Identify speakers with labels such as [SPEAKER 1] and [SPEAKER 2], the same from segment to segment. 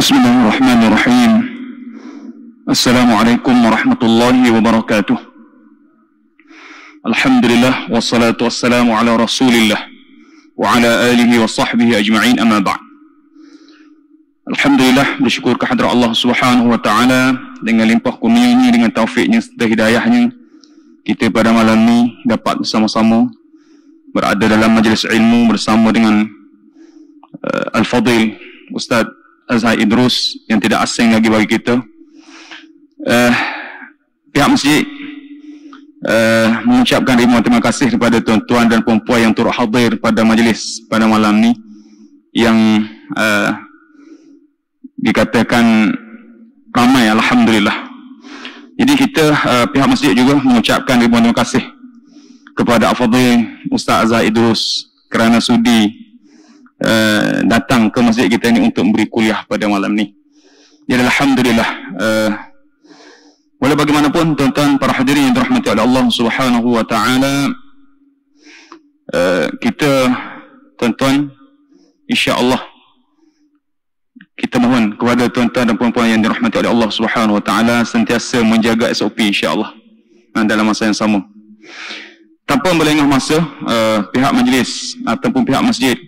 [SPEAKER 1] Bismillahirrahmanirrahim. Assalamualaikum warahmatullahi wabarakatuh. Alhamdulillah wassalatu wassalamu ala Rasulillah wa ala alihi wa sahbihi ajma'in, amma ba'd. Alhamdulillah, bersyukur kehadrat Allah Subhanahu wa taala dengan limpah kurnia-Nya, dengan taufiknya serta hidayahnya, kita pada malam ini dapat bersama-sama berada dalam majlis ilmu bersama dengan Al-Fadil Ustaz Azhar Idrus yang tidak asing lagi bagi kita. Pihak masjid mengucapkan ribuan terima kasih kepada tuan-tuan dan puan-puan yang turut hadir pada majlis pada malam ni, yang dikatakan ramai, alhamdulillah. Jadi kita pihak masjid juga mengucapkan ribuan terima kasih kepada Al-Fadil Ustaz Azhar Idrus kerana sudi datang ke masjid kita ni untuk memberi kuliah pada malam ni. Jadi alhamdulillah, walau bagaimanapun tuan-tuan para hadirin yang dirahmati oleh Allah Subhanahu wa taala, kita tuan-tuan insya-Allah kita mohon kepada tuan-tuan dan puan-puan yang dirahmati oleh Allah Subhanahu wa taala sentiasa menjaga SOP insya-Allah dalam masa yang sama. Tanpa melengah masa, pihak majlis ataupun pihak masjid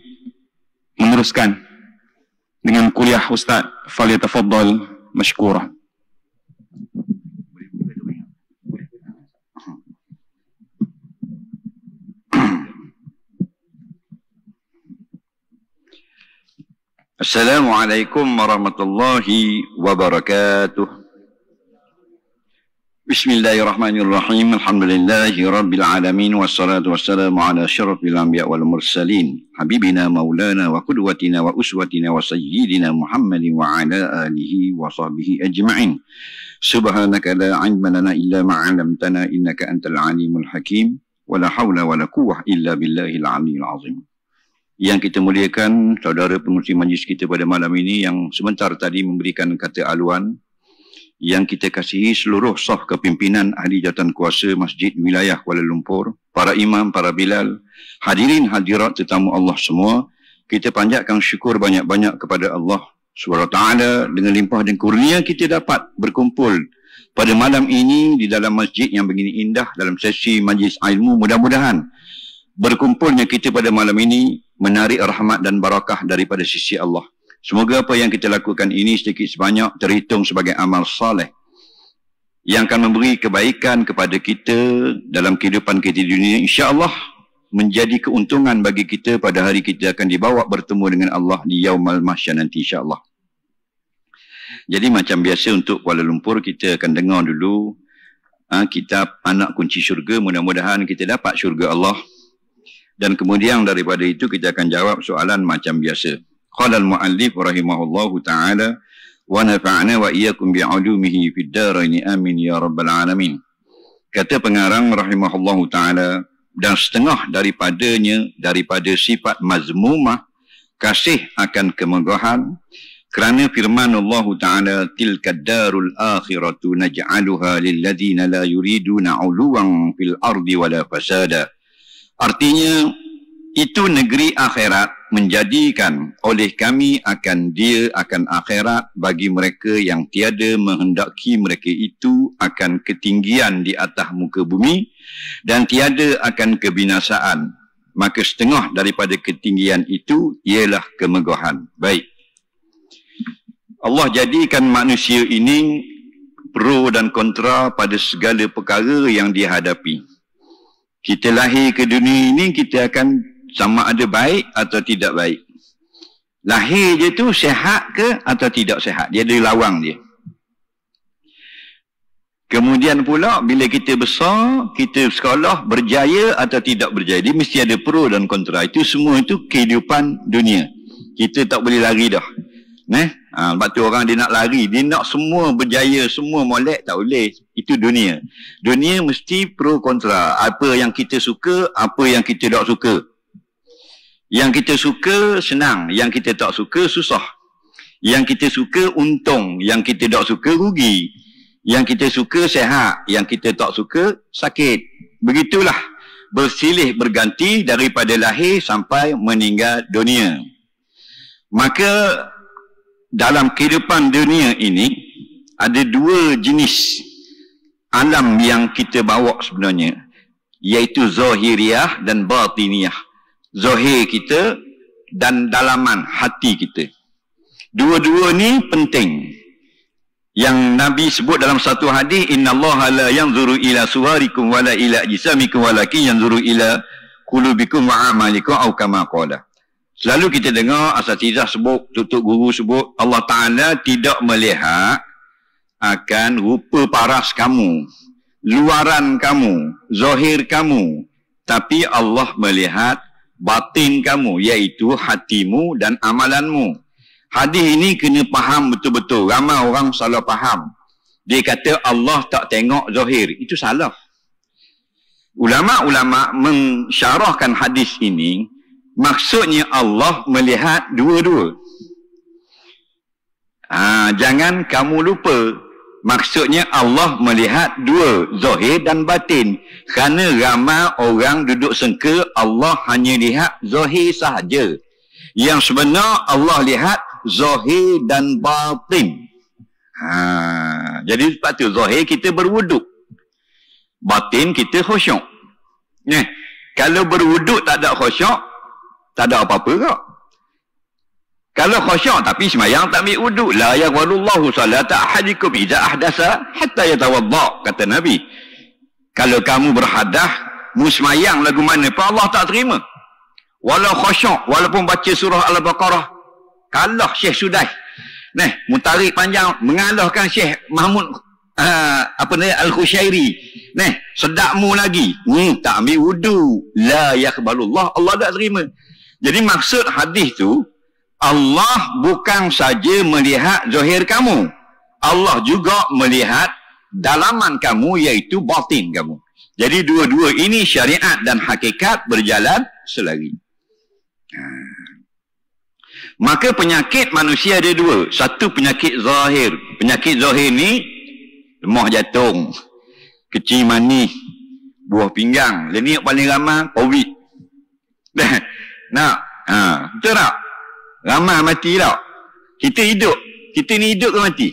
[SPEAKER 1] meneruskan dengan kuliah Ustaz. Falyatafaddal mashkura.
[SPEAKER 2] Assalamualaikum warahmatullahi wabarakatuh. Bismillahirrahmanirrahim. Alhamdulillahi rabbil alamin, wassalatu wassalamu ala syarafil anbiya wal mursalin, habibina maulana wa qudwatina wa uswatina wa sayyidina Muhammadin wa ala alihi wa sahbihi ajma'in. Subhanaka la ilma lana illa ma 'allamtana innaka antal alimul hakim, wa la haula wa la quwwata illa billahil aliyyil azim. Yang kita muliakan saudara pengurusi majlis kita pada malam ini yang sebentar tadi memberikan kata aluan, yang kita kasihi seluruh saf kepimpinan ahli jawatan kuasa Masjid Wilayah Kuala Lumpur, para imam, para bilal, hadirin hadirat tetamu Allah semua, kita panjatkan syukur banyak-banyak kepada Allah SWT dengan limpah dan kurnia kita dapat berkumpul pada malam ini di dalam masjid yang begini indah dalam sesi majlis ilmu. Mudah-mudahan berkumpulnya kita pada malam ini menarik rahmat dan barakah daripada sisi Allah. Semoga apa yang kita lakukan ini sedikit sebanyak terhitung sebagai amal saleh yang akan memberi kebaikan kepada kita dalam kehidupan kita di dunia, insya-Allah menjadi keuntungan bagi kita pada hari kita akan dibawa bertemu dengan Allah di Yaumul Mahsyar nanti, insya-Allah. Jadi macam biasa untuk Kuala Lumpur, kita akan dengar dulu kitab Anak Kunci Syurga. Mudah-mudahan kita dapat syurga Allah, dan kemudian daripada itu kita akan jawab soalan macam biasa. Qala al-muallif rahimahullahu ta'ala wa nafa'na wa iyyakum bi'ulumihi fid dharain amin ya rabbal alamin. Kata pengarang rahimahullahu ta'ala, dan setengah daripada sifat mazmumah kasih akan kemegahan, kerana firman Allah Ta'ala, tilka darul akhiratu naj'aluha lilladzina la yuriduna 'uluwan fil ardi wala fasada. Artinya, itu negeri akhirat menjadikan oleh kami akan akhirat bagi mereka yang tiada menghendaki mereka itu akan ketinggian di atas muka bumi dan tiada akan kebinasaan. Maka setengah daripada ketinggian itu ialah kemegahan. Baik. Allah jadikan manusia ini pro dan kontra pada segala perkara yang dihadapi. Kita lahir ke dunia ini, kita akan sama ada baik atau tidak baik. Lahir je tu sihat ke atau tidak sihat, dia ada lawang dia. Kemudian pula bila kita besar, kita sekolah, berjaya atau tidak berjaya, dia mesti ada pro dan kontra. Itu semua itu kehidupan dunia. Kita tak boleh lari dah. Sebab tu orang dia nak lari, dia nak semua berjaya, semua molek, tak boleh. Itu dunia. Dunia mesti pro kontra. Apa yang kita suka, apa yang kita tak suka. Yang kita suka senang, yang kita tak suka susah. Yang kita suka untung, yang kita tak suka rugi. Yang kita suka sehat, yang kita tak suka sakit. Begitulah bersilih berganti daripada lahir sampai meninggal dunia. Maka dalam kehidupan dunia ini ada dua jenis alam yang kita bawa sebenarnya, iaitu zahiriyah dan batiniyah. Zahir kita dan dalaman hati kita. Dua-dua ni penting. Yang Nabi sebut dalam satu hadis, innallaha la yanzuru ila suwarikum wala ila ajsamikum walakin yanzuru ila qulubikum wa a'malikum atau kama qala. Selalu kita dengar asatizah sebut, tutup guru sebut, Allah Ta'ala tidak melihat akan rupa paras kamu, luaran kamu, zahir kamu, tapi Allah melihat batin kamu, iaitu hatimu dan amalanmu. Hadis ini kena faham betul-betul. Ramai orang salah faham. Dia kata Allah tak tengok zahir. Itu salah. Ulama-ulama mensyarahkan hadis ini, maksudnya Allah melihat dua-dua. Jangan kamu lupa. Maksudnya Allah melihat dua, zahir dan batin. Kerana ramai orang duduk sangka Allah hanya lihat zahir sahaja. Yang sebenar Allah lihat zahir dan batin. Jadi sebab tu zahir kita berwuduk, batin kita khusyuk. Kalau berwuduk tak ada khusyuk, tak ada apa-apa kok. Kalau khusyuk tapi sembahyang tak ambil wuduk, la yaqbalullahu salata ahadikum idza ahdasa hatta yatawadda, kata Nabi. Kalau kamu berhadas, mu sembahyang lagu mana pun Allah tak terima. Walau khusyuk, walaupun baca surah Al-Baqarah, kalah Syekh Sudai. Mutarik panjang mengalahkan Syekh Mahmud Al-Khusyairi. Sedakmu lagi. Tak ambil wudu. La yaqbalullah, Allah tak terima. Jadi maksud hadis tu, Allah bukan saja melihat zahir kamu, Allah juga melihat dalaman kamu, iaitu batin kamu. Jadi dua-dua ini syariat dan hakikat berjalan selari. Maka penyakit manusia ada dua. Satu penyakit zahir. Penyakit zahir ni lemah jantung, kecil manis, buah pinggang. Dan ni yang paling ramai COVID. Betul tak? Ramai mati tak? Kita hidup. Kita ni hidup ke mati?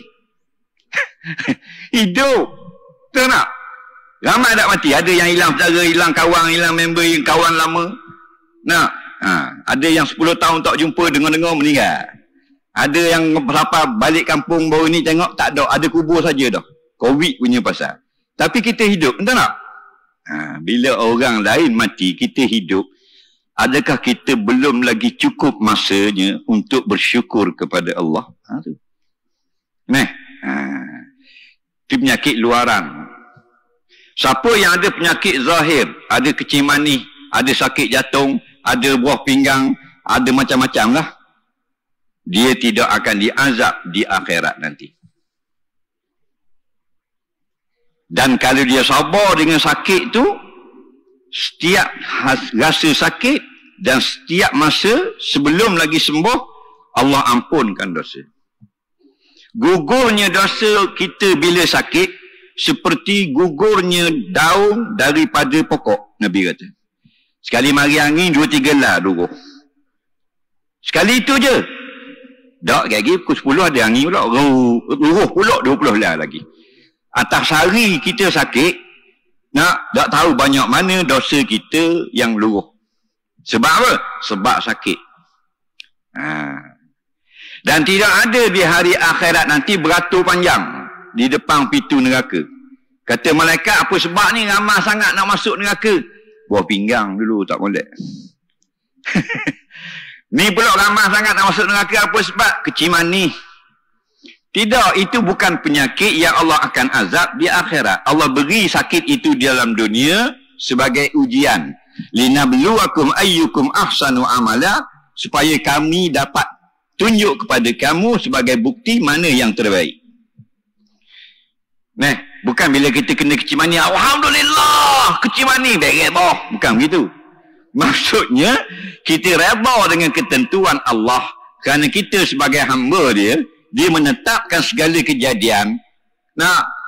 [SPEAKER 2] Hidup. Betul tak? Ramai tak mati. Ada yang hilang saudara, hilang kawan, hilang member, yang kawan lama. Ada yang 10 tahun tak jumpa, dengar-dengar meninggal. Ada yang berapa balik kampung baru ni tengok tak ada, ada kubur saja dah. COVID punya pasal. Tapi kita hidup, betul tak? Bila orang lain mati, kita hidup. Adakah kita belum lagi cukup masanya untuk bersyukur kepada Allah? Itu penyakit luaran. Siapa yang ada penyakit zahir, ada kecil manis, ada sakit jantung, ada buah pinggang, ada macam-macam lah, dia tidak akan diazab di akhirat nanti. Dan kalau dia sabar dengan sakit tu, setiap rasa sakit dan setiap masa sebelum lagi sembuh, Allah ampunkan dosa. Gugurnya dosa kita bila sakit seperti gugurnya daun daripada pokok, Nabi kata. Sekali mari angin, 2-3 lah gugur. Sekali itu je. Tak lagi pukul 10 ada angin pula, luruh pula 20 lah lagi. Atas hari kita sakit, tak tahu banyak mana dosa kita yang luruh. Sebab apa? Sebab sakit. Dan tidak ada di hari akhirat nanti beratur panjang di depan pintu neraka. Kata malaikat, apa sebab ni ramai sangat nak masuk neraka? Buah pinggang dulu tak boleh. Ni pula ramai sangat nak masuk neraka, apa sebab? Kecil manis. Tidak, itu bukan penyakit yang Allah akan azab di akhirat. Allah beri sakit itu di dalam dunia sebagai ujian. Linabluwakum ayyukum ahsanu amala, supaya kami dapat tunjuk kepada kamu sebagai bukti mana yang terbaik. Bukan bila kita kena kecil manis, alhamdulillah kecil manis, baik boh. Bukan begitu. Maksudnya kita redha dengan ketentuan Allah, kerana kita sebagai hamba dia menetapkan segala kejadian.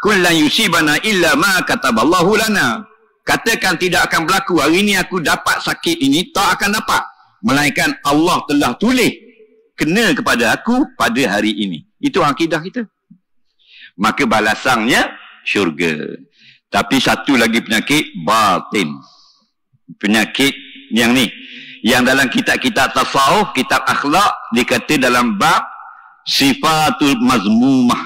[SPEAKER 2] Kullan yusibana illa ma kataballahu lana. Katakan tidak akan berlaku, hari ini aku dapat sakit ini, tak akan dapat, melainkan Allah telah tulis kena kepada aku pada hari ini. Itu akidah kita. Maka balasannya syurga. Tapi satu lagi penyakit batin. Penyakit yang ni, yang dalam kitab-kitab tasawuf, kitab akhlak, dikata dalam bab sifatul mazmumah,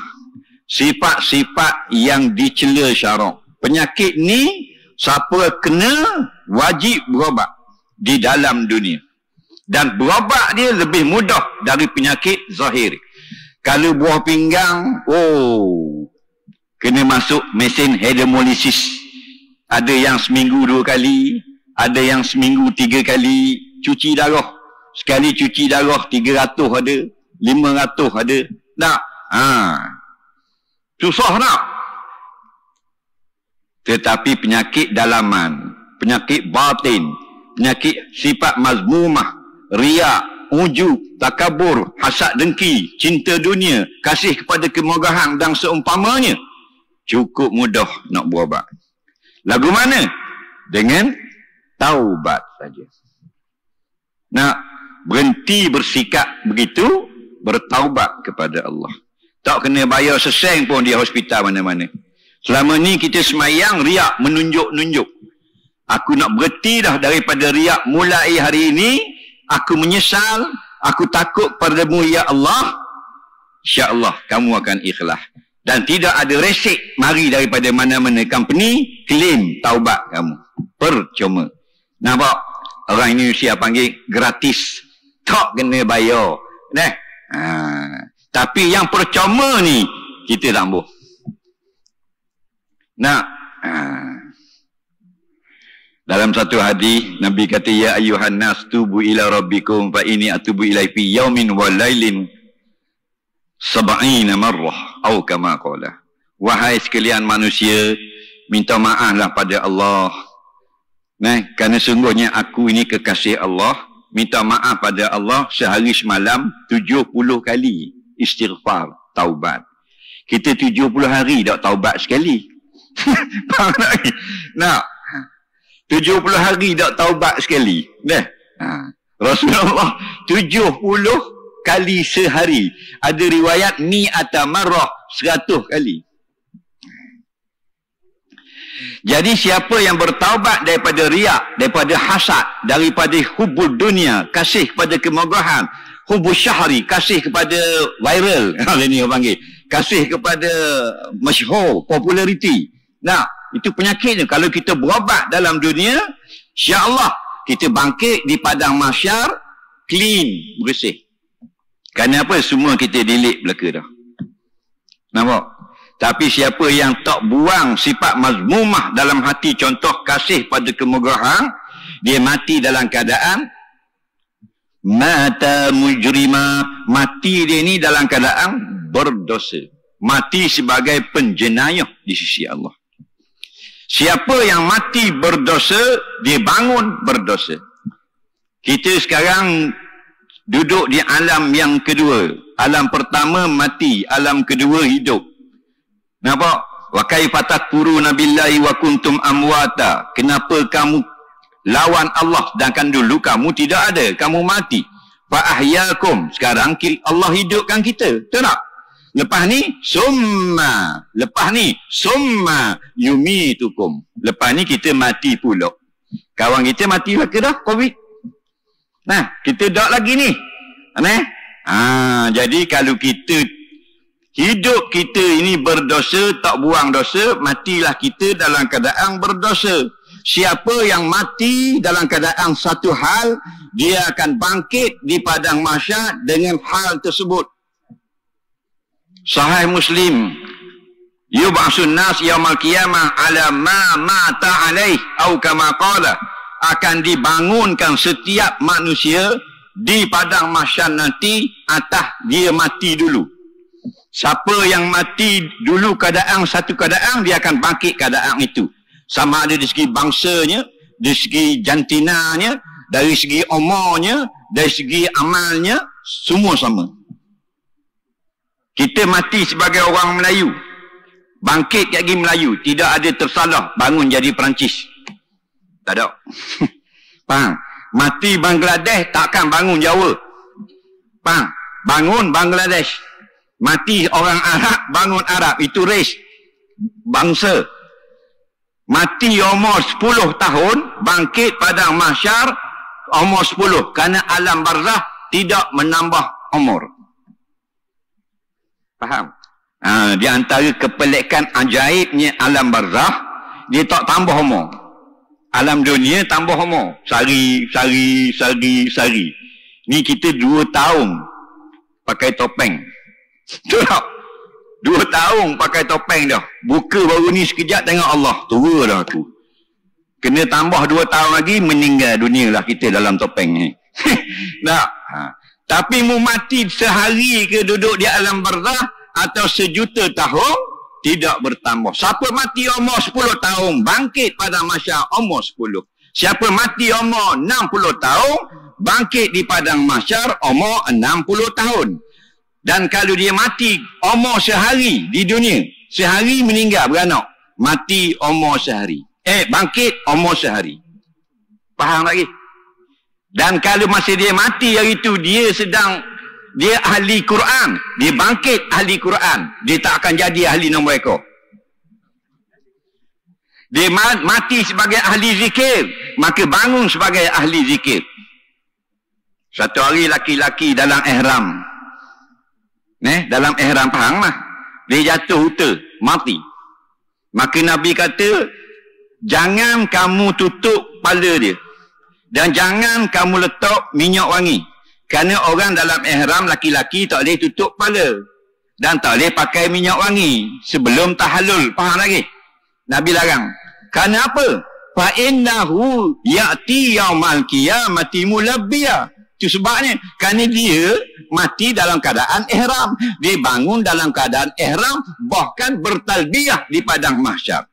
[SPEAKER 2] sifat-sifat yang dicela syarak. Penyakit ni siapa kena wajib berobat di dalam dunia. Dan berobat dia lebih mudah dari penyakit zahir. Kalau buah pinggang, kena masuk mesin hemodialisis. Ada yang seminggu 2 kali, ada yang seminggu 3 kali cuci darah. Sekali cuci darah 300 ada, 500 ada. Tak? Susah tak? Tetapi penyakit dalaman, penyakit batin, penyakit sifat mazmumah, riak, ujub, takabur, hasad dengki, cinta dunia, kasih kepada kemegahan dan seumpamanya, cukup mudah nak berobat. Lagu mana? Dengan taubat saja. Nak berhenti bersikap begitu, bertaubat kepada Allah. Tak kena bayar seseng pun di hospital mana-mana. Selama ni kita semayang riak menunjuk-nunjuk. Aku nak berhenti dah daripada riak mulai hari ini. Aku menyesal, aku takut padamu ya Allah. InsyaAllah kamu akan ikhlas. Dan tidak ada resik mari daripada mana-mana company claim taubat kamu. Percuma. Nampak? Orang Indonesia panggil gratis. Tak kena bayar. Tapi yang percuma ni kita tak boleh. Dalam satu hadis Nabi kata, ya ayyuhan nas tubu ila rabbikum fa inni atubu ilaihi fi yaumin wa lailin 70 marrah atau kama qala. Wahai sekalian manusia, minta maaflah pada Allah. Kerana sungguhnya aku ini kekasih Allah, minta maaf pada Allah sehari semalam 70 kali istighfar, taubat. Kita 70 hari tak taubat sekali. Faham tak? 70 hari tak taubat sekali. Rasulullah 70 kali sehari. Ada riwayat mi'ata marrah, 100 kali. Jadi siapa yang bertaubat daripada riak, daripada hasad, daripada hubul dunia, kasih kepada kemegahan, hubul syahri, kasih kepada viral, ini orang panggil, kasih kepada masyhur, populariti. Itu penyakitnya. Kalau kita berobat dalam dunia, insya-Allah kita bangkit di padang mahsyar clean, bersih. Kerana apa? Semua kita delete belaka dah. Nampak? Tapi siapa yang tak buang sifat mazmumah dalam hati, contoh kasih pada kemegahan, dia mati dalam keadaan mata mujrima, mati dia ni dalam keadaan berdosa. Mati sebagai penjenayah di sisi Allah. Siapa yang mati berdosa, dia bangun berdosa. Kita sekarang duduk di alam yang kedua. Alam pertama mati, alam kedua hidup. Nampak? Wa kaifa takfuruna billahi wa kuntum amwata. Kenapa kamu lawan Allah sedangkan dulu kamu tidak ada, kamu mati. Fa ahyakum. Sekarang Allah hidupkan kita. Betul tak? Lepas ni summa. Lepas ni summa yumitukum. Lepas ni kita mati pula. Kawan kita mati ke dah COVID. Kita tak lagi ni. Jadi kalau kita hidup kita ini berdosa, tak buang dosa, matilah kita dalam keadaan berdosa. Siapa yang mati dalam keadaan satu hal, dia akan bangkit di padang mahsyar dengan hal tersebut. Sahih Muslim, yub'atsun nas yaumal qiyamah ala ma mata alaih atau kama qala, akan dibangunkan setiap manusia di padang mahsyar nanti atas dia mati dulu. Siapa yang mati dulu keadaan satu keadaan, dia akan bangkit keadaan itu. Sama ada di segi bangsanya, dari segi jantinanya, dari segi umurnya, dari segi amalnya, semua sama. Kita mati sebagai orang Melayu, bangkit lagi Melayu, tidak ada tersalah, bangun jadi Perancis. Tak ada. Faham? Mati Bangladesh, takkan bangun Jawa. Faham? bangun Bangladesh. Mati orang Arab, bangun Arab. Itu race, bangsa. Mati umur 10 tahun, bangkit padang mahsyar umur 10. Kerana alam barzah tidak menambah umur. Faham? Di antara kepelikan ajaibnya alam barzah, dia tak tambah umur. Alam dunia tambah umur. Sari. Ni kita 2 tahun pakai topeng. Betul tak? 2 tahun pakai topeng dah. Buka baru ni sekejap tengok Allah. Tua dah aku. Kena tambah 2 tahun lagi, meninggal dunia lah kita dalam topeng ni. Tak? Tapi mu mati sehari ke duduk di alam barzah atau sejuta tahun, tidak bertambah. Siapa mati umur 10 tahun, bangkit pada mahsyar umur 10. Siapa mati umur 60 tahun, bangkit di padang mahsyar umur 60 tahun. Dan kalau dia mati umur sehari di dunia, sehari meninggal beranak, mati umur sehari. Bangkit umur sehari. Faham lagi? Dan kalau masa dia mati hari itu, dia ahli Quran, dia bangkit ahli Quran, dia tak akan jadi ahli nombor ekor. Dia mati sebagai ahli zikir, maka bangun sebagai ahli zikir. Satu hari laki-laki dalam ihram, dalam ihram, faham lah, dia jatuh huta, mati. Maka Nabi kata, jangan kamu tutup kepala dia, dan jangan kamu letak minyak wangi. Kerana orang dalam ihram laki-laki tak boleh tutup kepala, dan tak boleh pakai minyak wangi sebelum tahallul. Faham lagi? Nabi larang. Kerana apa? Fa innahu ya'ti yaumal qiyamati mulabbiya. Itu sebabnya. Kerana dia mati dalam keadaan ihram. Dia bangun dalam keadaan ihram, bahkan bertalbiyah di padang mahsyar.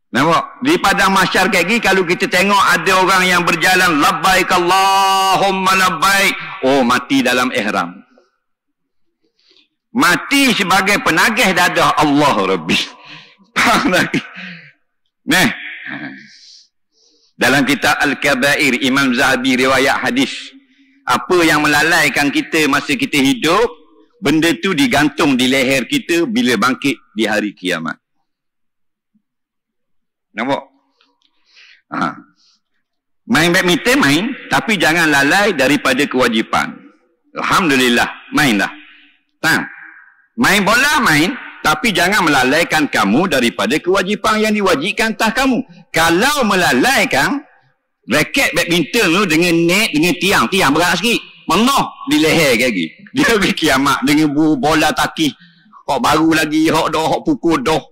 [SPEAKER 2] Nampak? Di padang mahsyar kayak gini, kalau kita tengok ada orang yang berjalan labbaik Allahumma labbaik, oh mati dalam ihram. Mati sebagai penagih dadah Allah Rabbi. Faham lagi? Dalam kitab Al-Kabair, Imam Zahabi riwayat hadis, apa yang melalaikan kita masa kita hidup, benda tu digantung di leher kita bila bangkit di hari kiamat. Nampak? Main badminton main, tapi jangan lalai daripada kewajipan. Alhamdulillah, mainlah. Main bola main, tapi jangan melalaikan kamu daripada kewajipan yang diwajibkan atas kamu. Kalau melalaikan raket badminton tu dengan net, dengan tiang berat sikit, menuh di leher lagi. Dia pergi kiamat dengan bola taki. Hok baru lagi, hok pukul dah.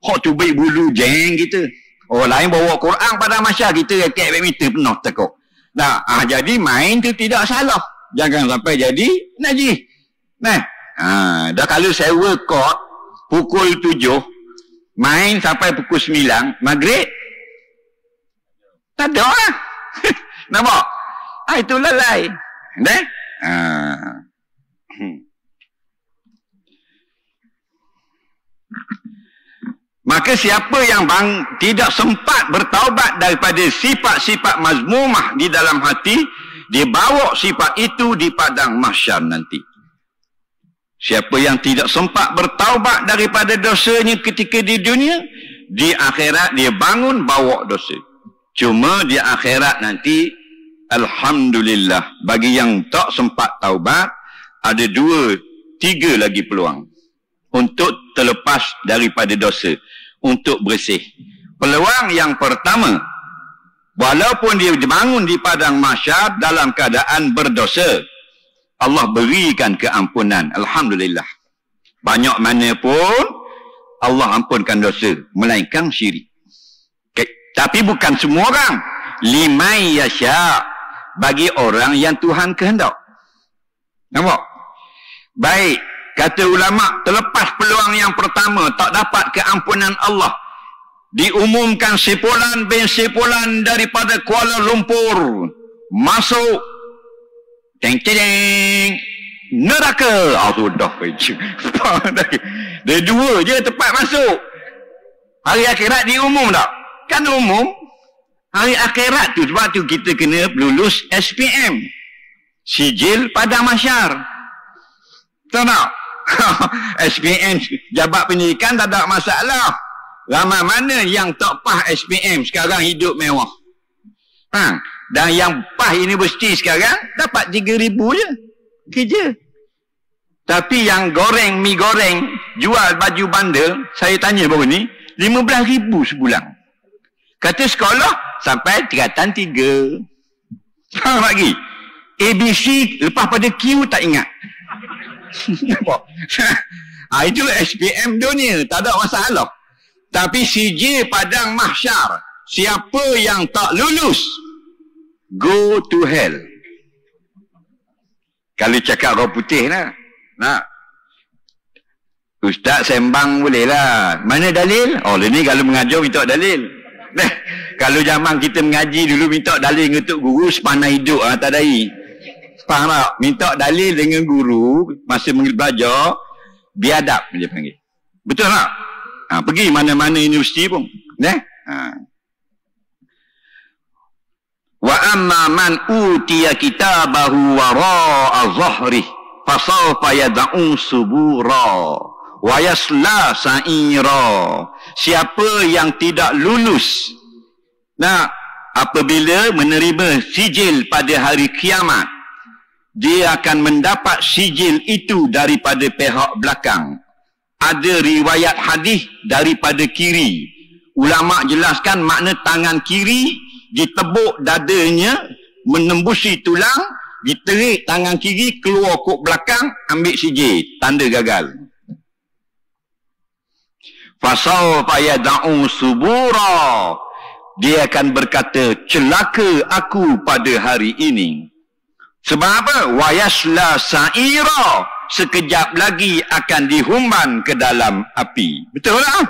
[SPEAKER 2] Hok tubik bulu jeng kita. Orang lain bawa Quran pada masyarakat, kita raket badminton penuh tekuk. Jadi main tu tidak salah. Jangan sampai jadi najis. Dah kalau sewa court pukul 7, main sampai pukul 9, maghrib tak ada lah. Nampak? Itu lalai. Maka siapa yang tidak sempat bertaubat daripada sifat-sifat mazmumah di dalam hati, dia bawa sifat itu di padang mahsyar nanti. Siapa yang tidak sempat bertaubat daripada dosanya ketika di dunia, di akhirat dia bangun bawa dosa. Cuma di akhirat nanti, alhamdulillah, bagi yang tak sempat taubat, ada 2-3 lagi peluang untuk terlepas daripada dosa, untuk bersih. Peluang yang pertama, walaupun dia bangun di padang mahsyar dalam keadaan berdosa, Allah berikan keampunan. Alhamdulillah. Banyak mana pun Allah ampunkan dosa, melainkan syirik. Tapi bukan semua orang. Liman yasha, bagi orang yang Tuhan kehendak. Nampak? Baik, kata ulama, terlepas peluang yang pertama, tak dapat keampunan Allah, diumumkan sepolan bin sepolan daripada Kuala Lumpur masuk teng-teng neraka. Sudah dia 2 je tempat masuk. Hari akhirat diumum tak? Kan umum. Hari akhirat tu, sebab tu kita kena lulus SPM. Sijil padang mahsyar. Tahu tak? SPM, Jabat Pendidikan tak ada masalah. Ramai mana yang tak PAH SPM sekarang hidup mewah. Dan yang PAH universiti sekarang dapat 3,000 je kerja. Tapi yang goreng, mi goreng, jual baju bandel, saya tanya baru ni, 15,000 sebulan. Kata sekolah sampai tingkatan 3. Faham lagi? ABC lepas pada Q tak ingat. Itu SPM dunia, tak ada masalah. Tapi CJ padang mahsyar, siapa yang tak lulus, go to hell. Kalau cakap orang putih lah, nak Ustaz sembang boleh lah. Mana dalil? Oh, ni kalau mengajar minta dalil. Kalau zaman kita mengaji dulu minta dalil untuk guru sepanah hidup, tak dai. Faham tak? Minta dalil dengan guru masa belajar, biadab dia panggil. Betul tak? Pergi mana-mana universiti pun. Wa amma man utiya kitabahu wara'a zahrih fasawfa yad'u subura wa yasla sa'ira. Siapa yang tidak lulus, apabila menerima sijil pada hari kiamat, dia akan mendapat sijil itu daripada pihak belakang. Ada riwayat hadis daripada kiri. Ulama jelaskan makna tangan kiri, ditebuk dadanya, menembusi tulang, diterik tangan kiri, keluar kok belakang, ambil sijil, tanda gagal. Fasawfa yad'u subura. Dia akan berkata, celaka aku pada hari ini. Sebab apa? Wayasla sa'ira. Sekejap lagi akan dihumban ke dalam api. Betul tak?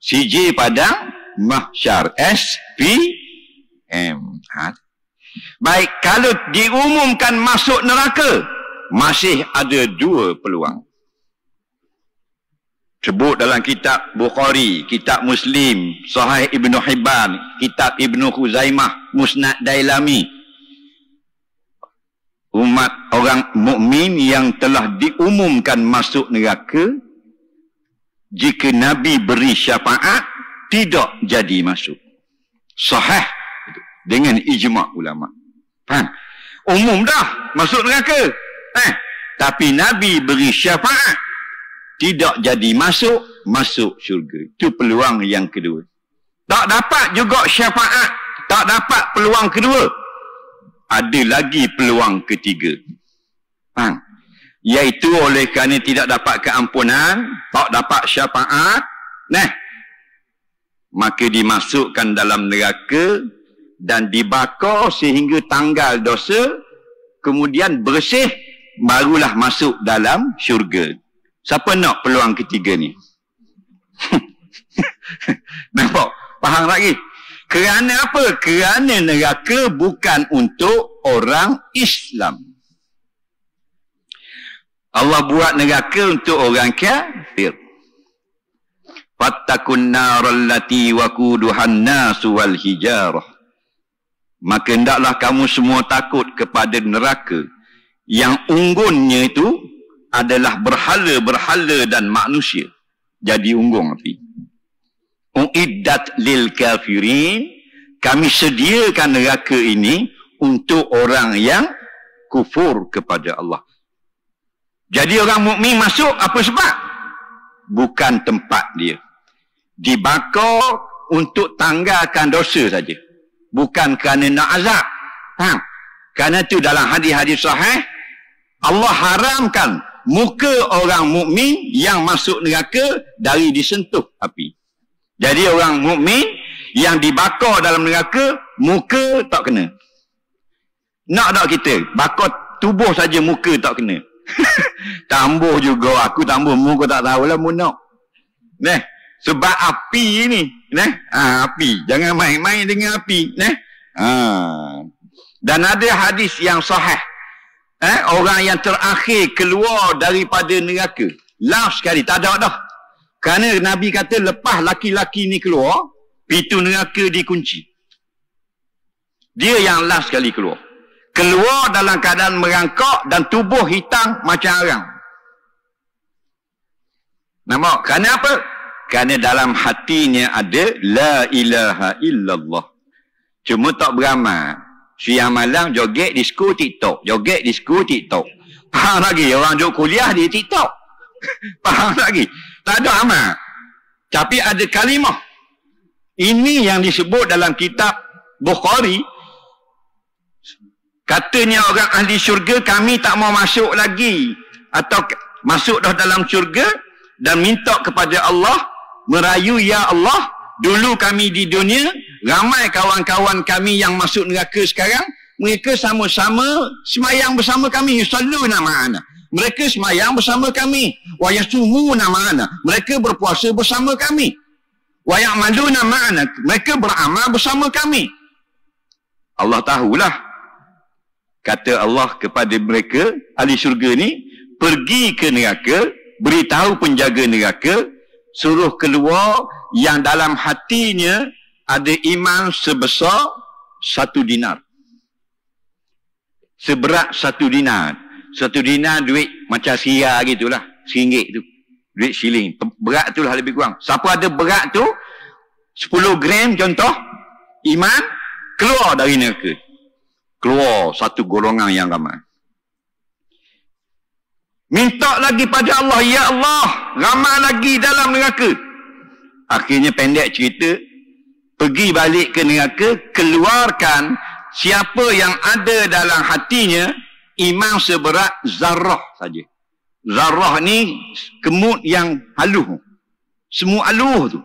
[SPEAKER 2] CJ padang mahsyar. SPM. Baik, kalau diumumkan masuk neraka, masih ada 2 peluang. Sebut dalam kitab Bukhari, kitab Muslim, Sahih Ibn Hibban, kitab Ibn Khuzaimah, Musnad Dailami. Umat orang mukmin yang telah diumumkan masuk neraka, jika Nabi beri syafaat, tidak jadi masuk. Sahih dengan ijma' ulama. Faham? Umum dah masuk neraka. Tapi Nabi beri syafaat, tidak jadi masuk syurga. Itu peluang yang kedua. Tak dapat juga syafaat, tak dapat peluang kedua. Ada lagi peluang ketiga. Iaitu oleh kerana tidak dapat keampunan, tak dapat syafaat, maka dimasukkan dalam neraka dan dibakar sehingga tanggal dosa, kemudian bersih, barulah masuk dalam syurga. Siapa nak peluang ketiga ni? Nampak? Faham lagi? Kerana apa? Kerana neraka bukan untuk orang Islam. Allah buat neraka untuk orang kafir. Fattakun naral lati waquduhan nasu wal hijarah. Maka hendaklah kamu semua takut kepada neraka yang unggunnya itu adalah berhala-berhala dan manusia. Jadi unggung api. Uiddat lil kafirin, kami sediakan neraka ini untuk orang yang kufur kepada Allah. Jadi orang mukmin masuk apa sebab? Bukan tempat dia. Dibakar untuk tanggalkan dosa saja. Bukan kerana nak azab. Kerana itu dalam hadis-hadis sahih, Allah haramkan muka orang mukmin yang masuk neraka dari disentuh api. Jadi orang mukmin yang dibakar dalam neraka, muka tak kena. Nak tak kita? Bakar tubuh saja muka tak kena. Tambuh juga, aku tambuh muka tak tahulah mu nak. Sebab api ni, api. Jangan main-main dengan api, Dan ada hadis yang sahih. Orang yang terakhir keluar daripada neraka, last sekali, tak ada dah. Kerana Nabi kata lepas laki-laki ni keluar, pintu neraka dikunci. Dia yang last sekali keluar. keluar dalam keadaan merangkak dan tubuh hitam macam arang. Nampak? Kerana apa? Kerana dalam hatinya ada la ilaha illallah. Cuma tak beramal. Siang malam joget disko TikTok. Joget disko TikTok. Faham lagi? Orang duduk kuliah di TikTok. Faham lagi? Tak ada amal. Tapi ada kalimah. Ini yang disebut dalam kitab Bukhari. Katanya orang ahli syurga, kami tak mau masuk lagi. Atau masuk dah dalam syurga dan minta kepada Allah, merayu, ya Allah, dulu kami di dunia, ramai kawan-kawan kami yang masuk neraka sekarang, mereka sama-sama semayang bersama kami, yusalluna ma'ana. Mereka semayang bersama kami. Wa yasumuna ma'ana. Mereka berpuasa bersama kami. Wa ya'maluna ma'ana. Mereka beramal bersama kami. Allah tahulah. Kata Allah kepada mereka, ahli syurga ni, pergi ke neraka, beritahu penjaga neraka, suruh keluar yang dalam hatinya ada iman sebesar 1 dinar. Seberat 1 dinar. 1 dinar duit macam sia gitulah. RM1 tu. Duit shilling. Berat tu lah lebih kurang. Siapa ada berat tu, 10 gram contoh, iman, keluar dari neraka. Keluar satu golongan yang ramai. Minta lagi pada Allah, ya Allah, ramai lagi dalam neraka. Akhirnya pendek cerita, pergi balik ke neraka, keluarkan siapa yang ada dalam hatinya iman seberat zarrah saja. Zarrah ni kemud yang haluh. Semua haluh tu.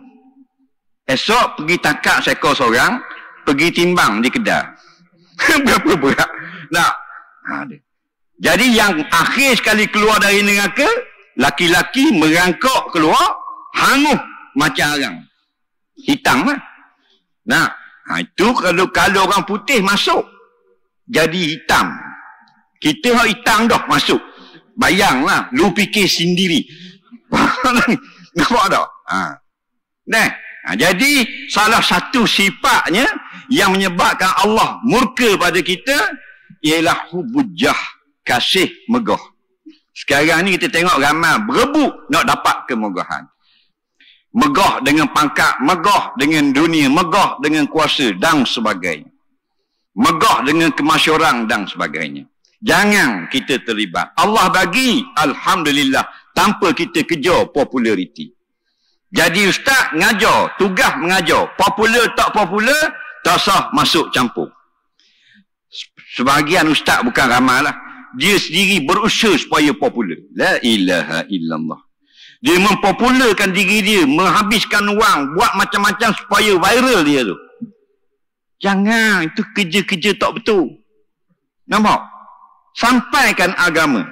[SPEAKER 2] Esok pergi tangkap seekor seorang, pergi timbang di kedai. Berapa berat? Nah, jadi yang akhir sekali keluar dari neraka, laki-laki merangkak keluar, hangus macam arang. Hitam lah. Nah, itu kalau orang putih masuk, jadi hitam. Kita hak hitam dah masuk. Bayanglah, lu fikir sendiri. Nampak tak? Nah, jadi salah satu sifatnya yang menyebabkan Allah murka pada kita ialah hubujah, kasih megah. Sekarang ni kita tengok ramai berebut nak dapat kemegahan. Megah dengan pangkat, megah dengan dunia, megah dengan kuasa dan sebagainya. Megah dengan kemasyuran dan sebagainya. Jangan kita terlibat. Allah bagi, alhamdulillah, tanpa kita kejar populariti. Jadi ustaz mengajar, tugas mengajar, popular tak popular, tak sah masuk campur. Sebahagian ustaz bukan ramai lah. Dia sendiri berusaha supaya popular. La ilaha illallah. Dia mempopularkan diri dia, menghabiskan wang, buat macam-macam supaya viral dia tu. Jangan, itu kerja-kerja tak betul. Nampak? Sampaikan agama.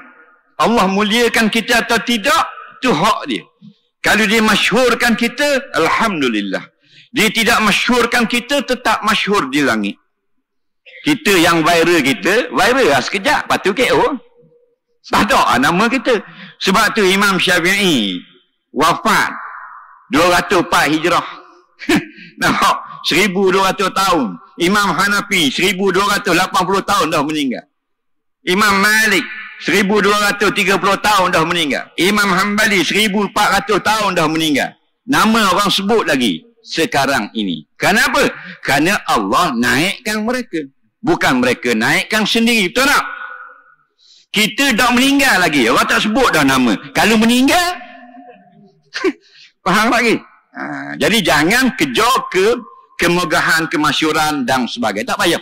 [SPEAKER 2] Allah muliakan kita atau tidak, itu hak dia. Kalau dia masyhurkan kita, alhamdulillah. Dia tidak masyhurkan kita, tetap masyhur di langit. Kita yang viral kita, viral lah sekejap, lepas tu KO. Tak ada nama kita. Sebab tu Imam Syafi'i wafat 204 Hijrah. Nampak? 1200 tahun. Imam Hanafi 1280 tahun dah meninggal. Imam Malik 1230 tahun dah meninggal. Imam Hanbali 1400 tahun dah meninggal. Nama orang sebut lagi sekarang ini. Kenapa? Kerana Allah naikkan mereka. Bukan mereka naikkan sendiri. Betul tak? Kita dah meninggal lagi. Orang tak sebut dah nama. Kalau meninggal, faham lagi? Jadi jangan kejar ke kemegahan, kemasyuran dan sebagainya. Tak payah.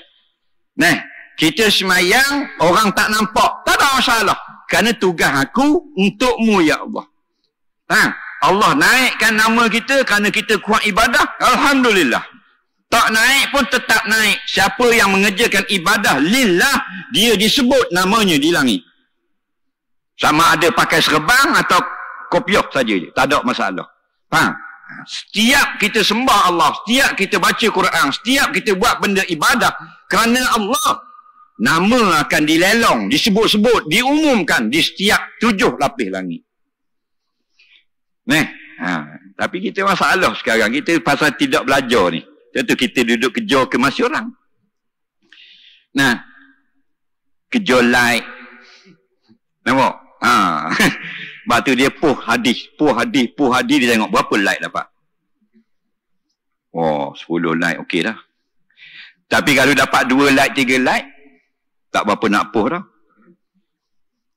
[SPEAKER 2] Nah, kita semayang, orang tak nampak. Tak ada masalah. Kerana tugas aku untukmu, ya Allah. Allah naikkan nama kita kerana kita kuat ibadah. Alhamdulillah. Tak naik pun tetap naik. Siapa yang mengerjakan ibadah lillah, dia disebut namanya di langit. Sama ada pakai serban atau kopiah saja je. Tak ada masalah. Setiap kita sembah Allah, setiap kita baca Quran, setiap kita buat benda ibadah kerana Allah, nama akan dilelong, disebut-sebut, diumumkan di setiap 7 lapis langit. Tapi kita masalah sekarang, kita pasal tidak belajar ni. Tentu kita duduk kejar kemasyuran. Nah, Kejar like. Nampak? Lepas tu dia post hadis dia tengok berapa like dapat. Oh, 10 like okey dah. Tapi kalau dapat 2 like, 3 like, tak berapa nak post dah.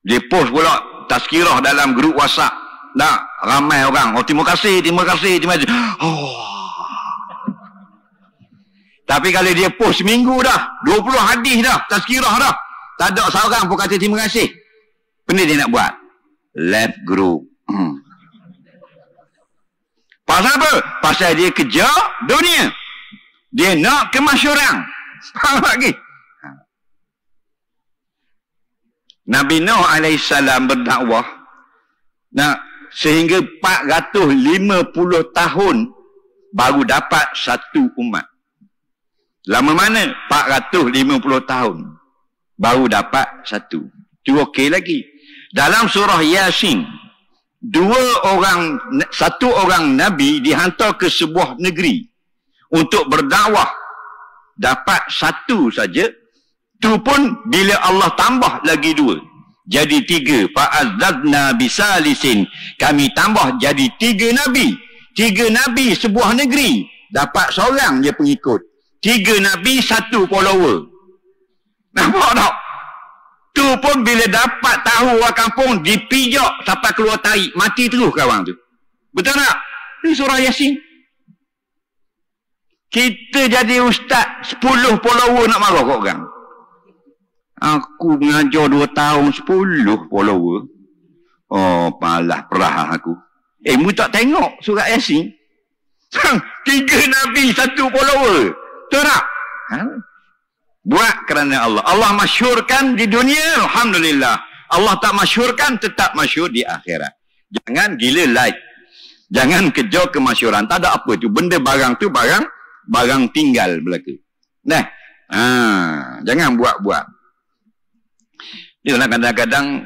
[SPEAKER 2] Dia post pula tazkirah dalam grup WhatsApp. Dah ramai orang. Oh, terima kasih. Oh. Tapi kalau dia post seminggu dah, 20 hadis dah, tazkirah dah, tak ada seorang pun kata terima kasih. Benda dia nak buat? Left group. Pasal apa? Pasal dia kejar dunia. Dia nak kemasyhuran. Faham lagi? Nabi Nuh AS berdakwah sehingga 450 tahun baru dapat satu umat. Lama mana? 450 tahun baru dapat satu. Itu okey lagi. Dalam surah Yasin, satu orang Nabi dihantar ke sebuah negeri untuk berdakwah. Dapat satu saja. Tu pun bila Allah tambah lagi 2. Jadi 3. Fa'azzadna bisalisin. Kami tambah jadi 3 Nabi. 3 Nabi sebuah negeri. Dapat seorang je pengikut. 3 Nabi, 1 follower. Nampak tak? Tu pun bila dapat tahu orang kampung, dipijak sampai keluar tahi. Mati terus kawan tu. Betul tak? Ini surah Yasin. Kita jadi ustaz 10 follower nak marah kat orang. Aku mengajar 2 tahun 10 follower. Oh, palah perah aku. Mu tak tengok surat Yasin? 3 Nabi 1 follower. Betul tak? Buat kerana Allah. Allah masyhurkan di dunia, alhamdulillah. Allah tak masyhurkan, tetap masyhur di akhirat. Jangan gila like. Jangan kejar kemasyhuran. Tak ada apa tu. Benda barang tu barang tinggal belaka. Nah. Jangan buat-buat. Dia kadang-kadang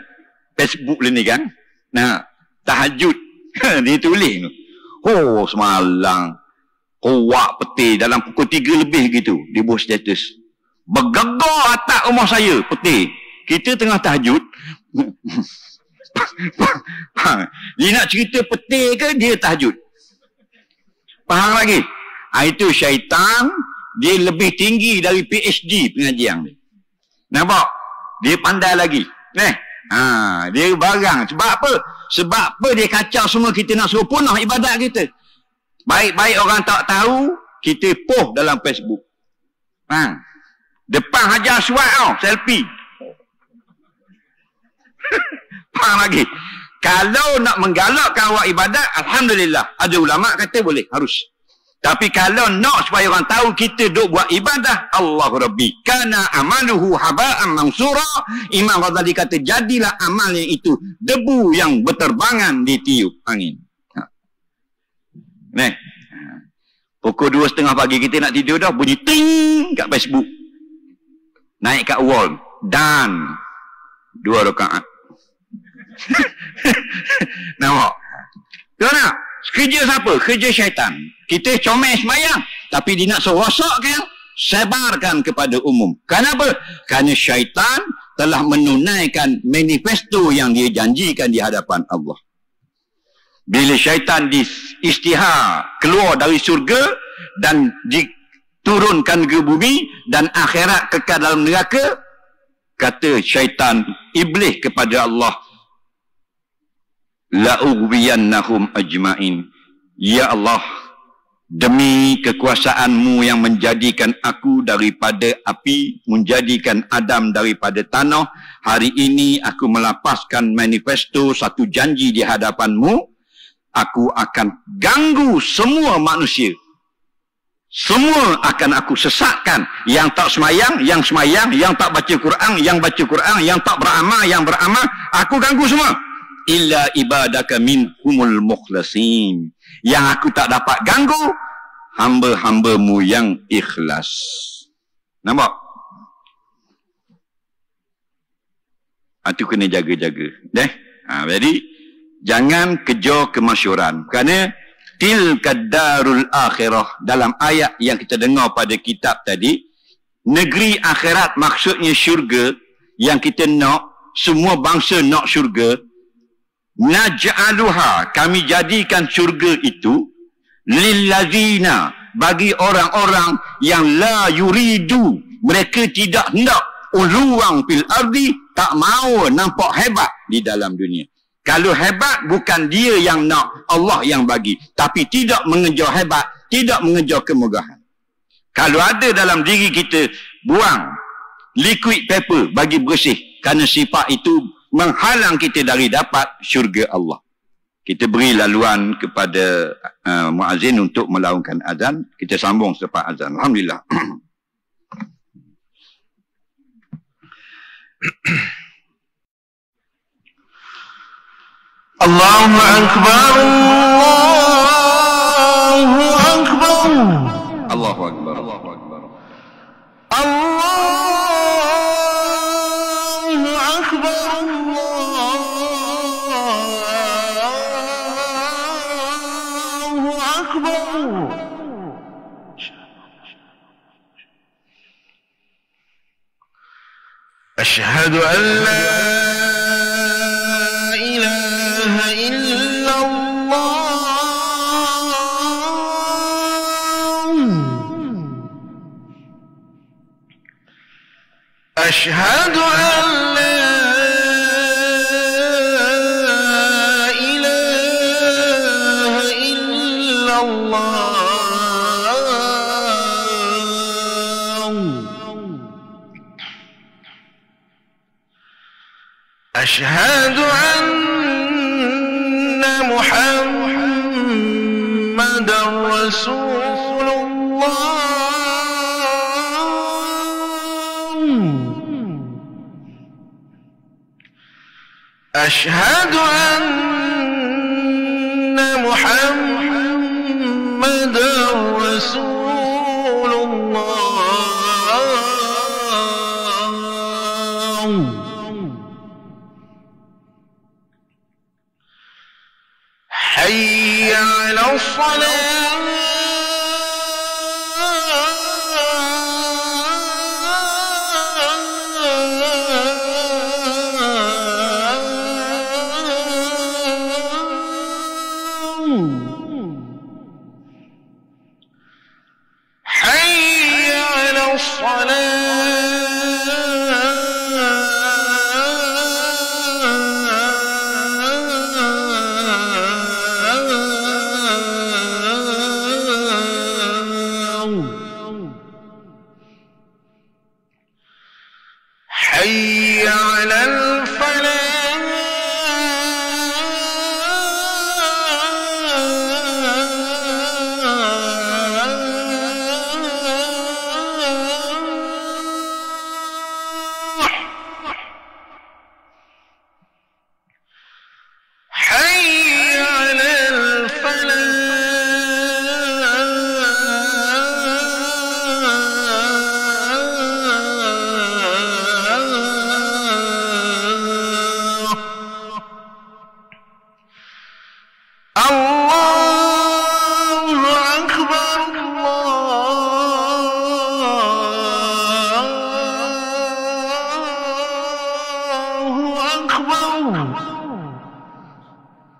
[SPEAKER 2] Facebook ni kan. Tahajud. Dia tulis tu. Oh, semalam kuat peti dalam pukul 3 lebih gitu. Dia buat status. Bergegar atas rumah saya peti. Kita tengah tahajud. Dia nak cerita peti ke dia tahajud? Faham lagi? Itu syaitan. Dia lebih tinggi dari PhD pengajian dia. Nampak? Dia pandai lagi. Dia barang. Sebab apa? Sebab apa dia kacau semua kita nak suruh punah ibadat kita. Baik-baik orang tak tahu, kita post dalam Facebook. Depan Hajar Aswad tau, selfie. Faham lagi? Kalau nak menggalakkan awak ibadat, alhamdulillah. Ada ulama kata boleh, harus. Tapi kalau nak supaya orang tahu kita duk buat ibadah, Allahu Rabbi, kana amaluhu haba'an mansura. Imam Ghazali kata, jadilah amalnya itu debu yang berterbangan ditiup angin. Pukul 2:30 pagi kita nak tidur dah, bunyi ting kat Facebook. Naik kat wall. Dan 2 rakaat. Nampak? Tahu tak? Kerja siapa? Kerja syaitan. Kita comel semayang. Tapi dia nak serosakkan, sebarkan kepada umum. Kenapa? Kerana syaitan telah menunaikan manifesto yang dia janjikan di hadapan Allah. Bila syaitan istihar keluar dari surga dan diturunkan ke bumi dan akhirat kekal dalam neraka, kata syaitan iblis kepada Allah, la'ughwiyannahum ajma'in. Ya Allah, demi kekuasaanmu yang menjadikan aku daripada api, menjadikan Adam daripada tanah, hari ini aku melepaskan manifesto satu janji di hadapanmu. Aku akan ganggu semua manusia. Semua akan aku sesatkan. Yang tak semayang, yang semayang, yang tak baca Quran, yang baca Quran, yang tak beramal, yang beramal, aku ganggu semua. Illa ibadaka minhumul mukhlasin. Yang aku tak dapat ganggu, hamba-hambamu yang ikhlas. Nampak? Itu kena jaga-jaga. Jadi, jangan kejar kemasyhuran. Kerana tilka darul akhirah, dalam ayat yang kita dengar pada kitab tadi, negeri akhirat maksudnya syurga, yang kita nak, semua bangsa nak syurga, naj'aluha, kami jadikan syurga itu lillazina, bagi orang-orang yang la yuridu, mereka tidak hendak uluang fil ardi, tak mau nampak hebat di dalam dunia. Kalau hebat bukan dia yang nak, Allah yang bagi, tapi tidak mengejar hebat, tidak mengejar kemegahan. Kalau ada dalam diri kita, buang liquid paper bagi bersih, kerana sifat itu menghalang kita dari dapat syurga Allah. Kita beri laluan kepada muazzin untuk melaungkan azan. Kita sambung selepas azan. Alhamdulillah.
[SPEAKER 3] Allahu Akbar, Allahu Akbar,
[SPEAKER 2] Allahu Akbar, Allahu Akbar.
[SPEAKER 3] Allahu Akbar, Allahu Akbar. Asyhadu an la ilaha illallah. أشهد أن لا إله إلا الله. أشهد أن محمدا رسول الله. أشهد أن محمدا رسول الله. حي على الصلاة. حي على الصلاة. حي على الفلاح. حي على الفلاح. الله أكبر، الله أكبر.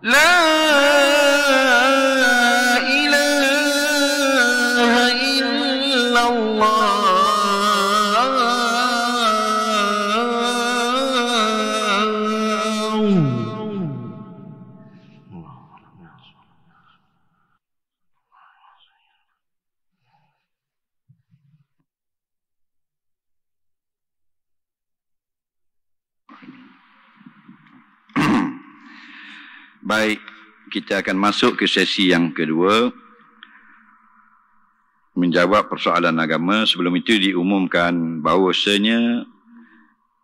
[SPEAKER 3] لا إله إلا
[SPEAKER 2] Baik, kita akan masuk ke sesi yang kedua, menjawab persoalan agama. Sebelum itu diumumkan bahawasanya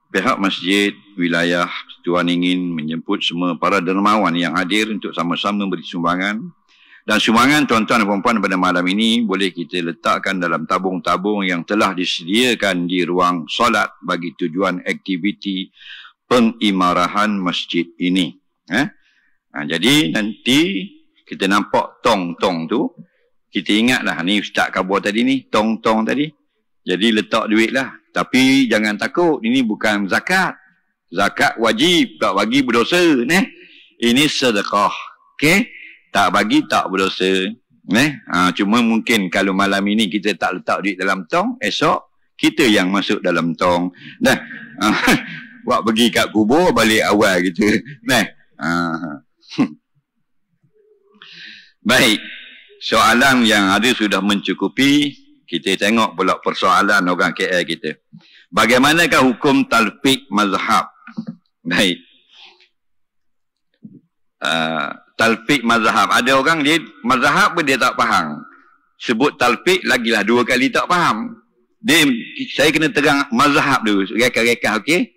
[SPEAKER 2] pihak masjid wilayah Tuan ingin menjemput semua para dermawan yang hadir untuk sama-sama beri sumbangan. Dan sumbangan tuan-tuan dan puan-puan pada malam ini boleh kita letakkan dalam tabung-tabung yang telah disediakan di ruang solat bagi tujuan aktiviti pengimarahan masjid ini. Jadi nanti kita nampak tong-tong tu, kita ingatlah ni Ustaz Kabur tadi ni, tong-tong tadi. Jadi letak duit lah. Tapi jangan takut, ini bukan zakat. Zakat wajib, tak bagi berdosa. Ini sedekah. Okey? Tak bagi tak berdosa. Cuma mungkin kalau malam ini kita tak letak duit dalam tong, esok kita yang masuk dalam tong. Buat pergi kat kubur, balik awal gitu. Baik. Soalan yang ada sudah mencukupi. Kita tengok pula persoalan orang KL kita. Bagaimanakah hukum talfiq mazhab? Baik. Talfiq mazhab. Ada orang dia mazhab pun dia tak faham. Sebut talfiq lagilah 2 kali tak faham. Saya kena terang mazhab dulu. Reka-reka, okey?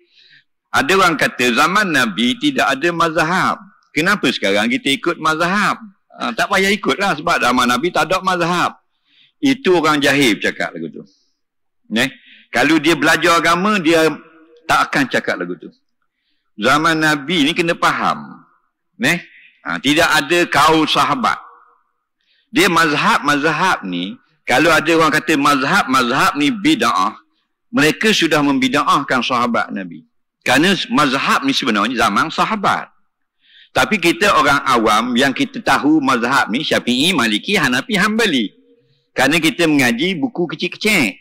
[SPEAKER 2] Ada orang kata zaman Nabi tidak ada mazhab. Kenapa sekarang kita ikut mazhab? Tak payah ikutlah sebab zaman Nabi tak ada mazhab. Itu orang jahil cakap lagu tu. Kalau dia belajar agama, dia tak akan cakap lagu tu. Zaman Nabi ni kena faham. Tidak ada kaul sahabat. Dia mazhab ni, kalau ada orang kata mazhab ni bid'ah, mereka sudah membid'ahkan sahabat Nabi. Kerana mazhab ni sebenarnya zaman sahabat. Tapi kita orang awam yang kita tahu mazhab ni Syafi'i, Maliki, Hanafi, Hanbali. Kerana kita mengaji buku kecil-kecil.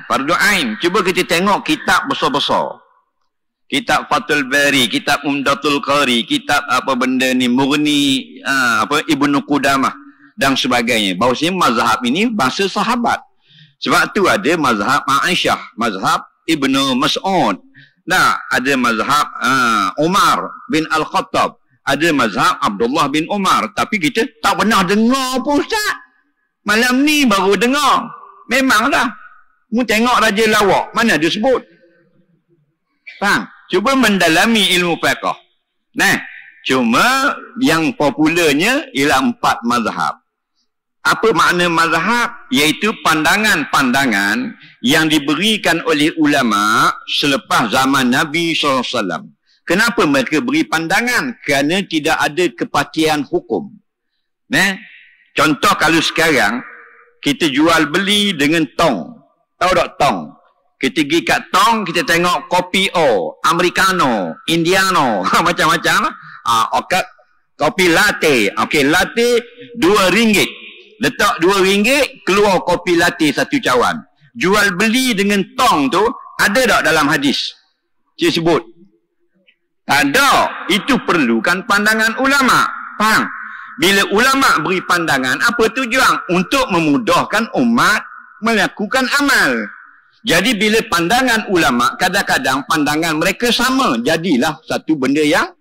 [SPEAKER 2] Fardu Ain. Cuba kita tengok kitab besar-besar. Kitab Fathul Bari, kitab Umdatul Qari, kitab apa benda ni, Mughni, Ibnu Qudamah dan sebagainya. Bahawasanya mazhab ini bahasa sahabat. Sebab tu ada mazhab Aisyah, mazhab Ibnu Mas'ud. Ada mazhab Umar bin Al-Khattab, ada mazhab Abdullah bin Umar. Tapi kita tak pernah dengar pun, Ustaz. Malam ni baru dengar. Memanglah. Mu tengok Raja Lawak, mana dia sebut? Faham? Cuba mendalami ilmu fiqh. Cuma yang popularnya ialah 4 mazhab. Apa makna mazhab? Iaitu pandangan-pandangan yang diberikan oleh ulama selepas zaman Nabi SAW. Kenapa mereka beri pandangan? Kerana tidak ada kepastian hukum. Contoh kalau sekarang kita jual beli dengan tong. Tahu tak tong? Kita pergi kat tong, kita tengok kopi O, Americano, Indiano, macam-macam. Kopi latte. Okey, latte RM2. Letak RM2, keluar kopi latte 1 cawan. Jual beli dengan tong tu, ada tak dalam hadis? Saya sebut. Tak ada. Itu perlukan pandangan ulama. Faham? Bila ulama beri pandangan, apa tujuan? Untuk memudahkan umat melakukan amal. Jadi bila pandangan ulama, kadang-kadang pandangan mereka sama. Jadilah satu benda yang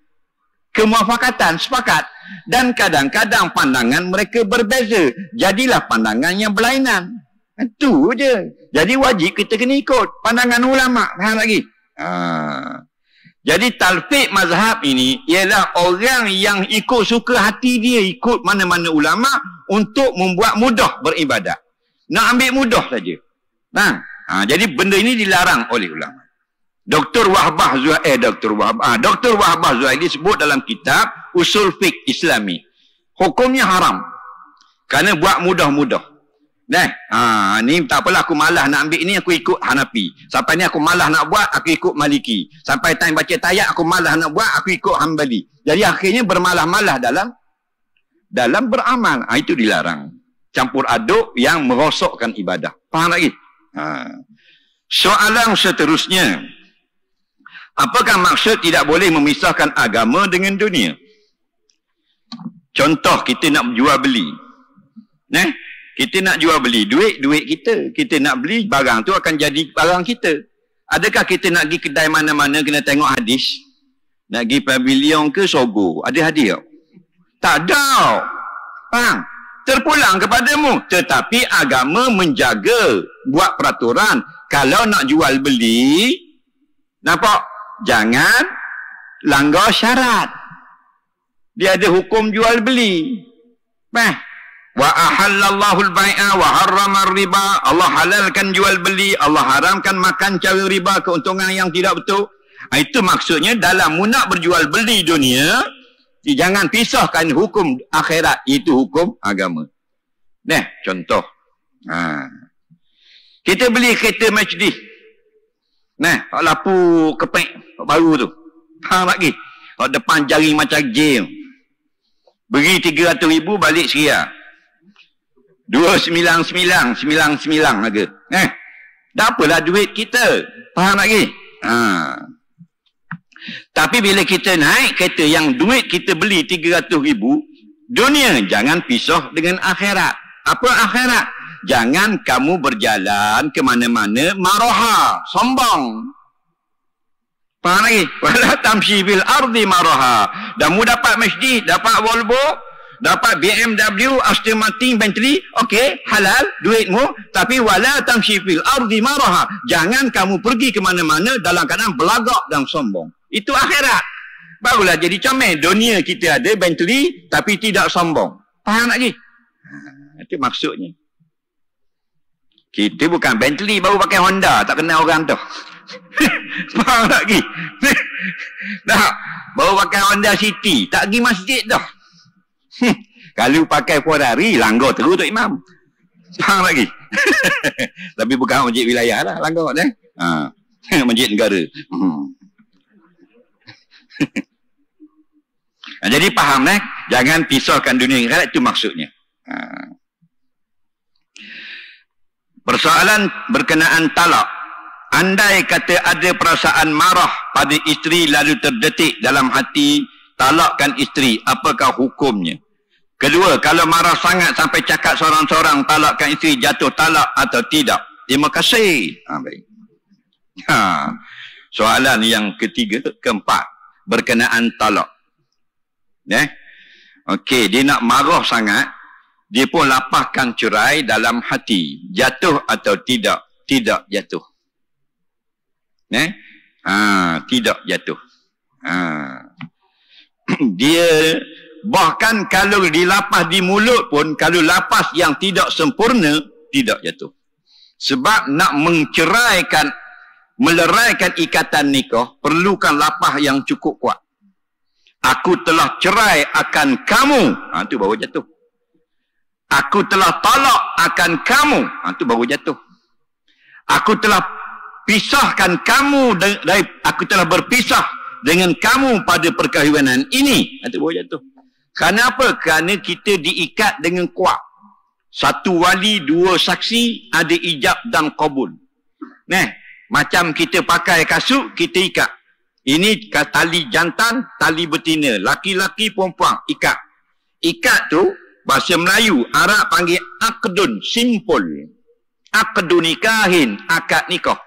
[SPEAKER 2] kemuafakatan, sepakat. Dan kadang-kadang pandangan mereka berbeza. Jadilah pandangan yang berlainan. Itu je. Jadi wajib kita kena ikut pandangan ulama. Faham lagi? Jadi talfiq mazhab ini ialah orang yang ikut suka hati dia, ikut mana-mana ulama untuk membuat mudah beribadat. Nak ambil mudah saja. Jadi benda ini dilarang oleh ulama. Dr. Wahbah Zuhaili sebut dalam kitab Usul Fiqh Islami. Hukumnya haram. Kerana buat mudah-mudah. Ni tak apalah, aku malas nak ambil ni, aku ikut Hanafi. Sampai ni aku malas nak buat, aku ikut Maliki. Sampai time baca tayat, aku malas nak buat, aku ikut Hanbali. Jadi akhirnya bermalah-malah dalam beramal. Itu dilarang. Campur aduk yang merosokkan ibadah. Faham lagi? Soalan seterusnya. Apakah maksud tidak boleh memisahkan agama dengan dunia? Contoh, kita nak jual beli. Kita nak jual beli duit kita. Kita nak beli barang tu akan jadi barang kita. Adakah kita nak pergi kedai mana-mana kena tengok hadis? Nak pergi pavilion ke Sogo? Ada hadiah? Tak ada. Faham? Terpulang kepadamu. Tetapi agama menjaga, buat peraturan. Kalau nak jual beli, nampak? Jangan langgar syarat. Dia ada hukum jual beli. Wa ahallallahu al-bai'a wa harrama riba. Allah halalkan jual beli, Allah haramkan makan cara riba, keuntungan yang tidak betul. Itu maksudnya dalam nak berjual beli dunia, jangan pisahkan hukum akhirat, itu hukum agama. Contoh. Kita beli kereta Mercedes. Nah, lapu kepek baru tu. Faham lagi? Depan jari macam J. Beri 300,000 balik Syria. 299 harga. Dah apalah duit kita. Faham lagi? Tapi bila kita naik kereta yang duit kita beli 300,000, dunia jangan pisah dengan akhirat. Apa akhirat? Jangan kamu berjalan ke mana-mana maraha, sombong. Faham lagi? Wala tamshi bil ardi maraha. Dan mu dapat Mercedes, dapat Volvo, dapat BMW, Aston Martin, Bentley, okey, halal duitmu, tapi wala tamshi fil ardi maraha. Jangan kamu pergi ke mana-mana dalam keadaan belagak dan sombong. Itu akhirat. Barulah jadi comel. Dunia kita ada Bentley tapi tidak sombong. Faham lagi? Itu maksudnya. Kita bukan Bentley, baru pakai Honda, tak kenal orang tu. Faham lagi? Dah, baru pakai Honda City, tak pergi masjid dah. Kalau pakai Ferrari, langgar terus tu imam. Faham lagi? Tapi bukan masjid wilayah lah, langgar dah. Masjid negara. Jadi faham jangan pisahkan dunia akhirat, itu maksudnya. Persoalan berkenaan talak. Andai kata ada perasaan marah pada isteri lalu terdetik dalam hati talakkan isteri, apakah hukumnya? Kedua, kalau marah sangat sampai cakap seorang-seorang talakkan isteri, jatuh talak atau tidak? Terima kasih. Baik. Soalan yang ketiga, keempat berkenaan talak. Okey, dia nak marah sangat, dia pun lapaskan cerai dalam hati. Jatuh atau tidak? Tidak jatuh. Tidak jatuh. Dia bahkan kalau dilapas di mulut pun, kalau lapas yang tidak sempurna, tidak jatuh. Sebab nak menceraikan, meleraikan ikatan nikah, perlukan lapas yang cukup kuat. Aku telah cerai akan kamu. Itu baru jatuh. Aku telah talak akan kamu. Itu baru jatuh. Aku telah pisahkan kamu dari, aku telah berpisah dengan kamu pada perkahwinan ini. Itu baru jatuh. Kenapa? Kerana kita diikat dengan kuat. Satu wali, dua saksi, ada ijab dan qabul. Macam kita pakai kasut, kita ikat. Ini tali jantan, tali betina. Laki-laki, perempuan, ikat. Ikat tu, bahasa Melayu, Arab panggil akdun, simpul. Akdun nikahin, akad nikah.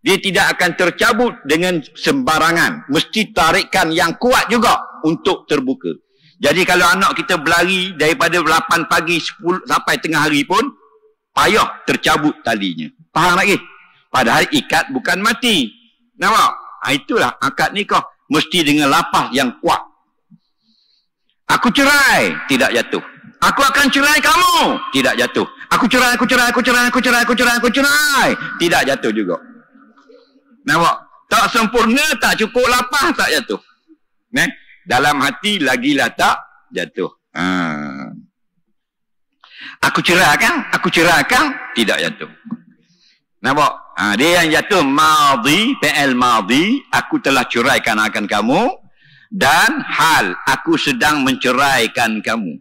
[SPEAKER 2] Dia tidak akan tercabut dengan sembarangan. Mesti tarikan yang kuat juga untuk terbuka. Jadi kalau anak kita berlari daripada 8 pagi 10 sampai tengah hari pun, payah tercabut talinya. Faham lagi? Padahal ikat bukan mati. Nampak? Itulah akad nikah. Mesti dengan lapas yang kuat. Aku cerai, tidak jatuh. Aku akan cerai kamu, tidak jatuh. Aku cerai, aku cerai, aku cerai, aku cerai, aku cerai, aku cerai. Tidak jatuh juga. Nampak? Tak sempurna, tak cukup lapas, tak jatuh. Dalam hati lagilah tak jatuh. Aku ceraikan, tidak jatuh. Nampak? Dia yang jatuh madhi, fi'il madhi, aku telah ceraikan akan kamu, dan hal, aku sedang menceraikan kamu.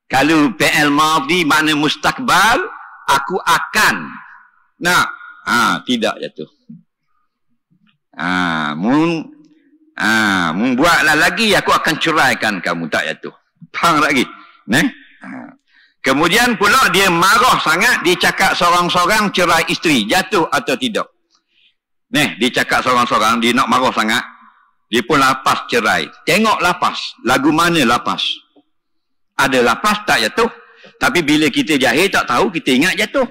[SPEAKER 2] Kalau fi'il madhi makna mustakbal, aku akan. Tidak jatuh. Buatlah lagi, aku akan ceraikan kamu, tak jatuh. Faham lagi? Kemudian pula dia marah sangat, dia cakap seorang-seorang cerai isteri, jatuh atau tidak? Dia cakap seorang-seorang, dia nak marah sangat, dia pun lapas cerai. Tengok lapas, lagu mana lapas? Ada lapas tak jatuh. Tapi bila kita jahil tak tahu, kita ingat jatuh.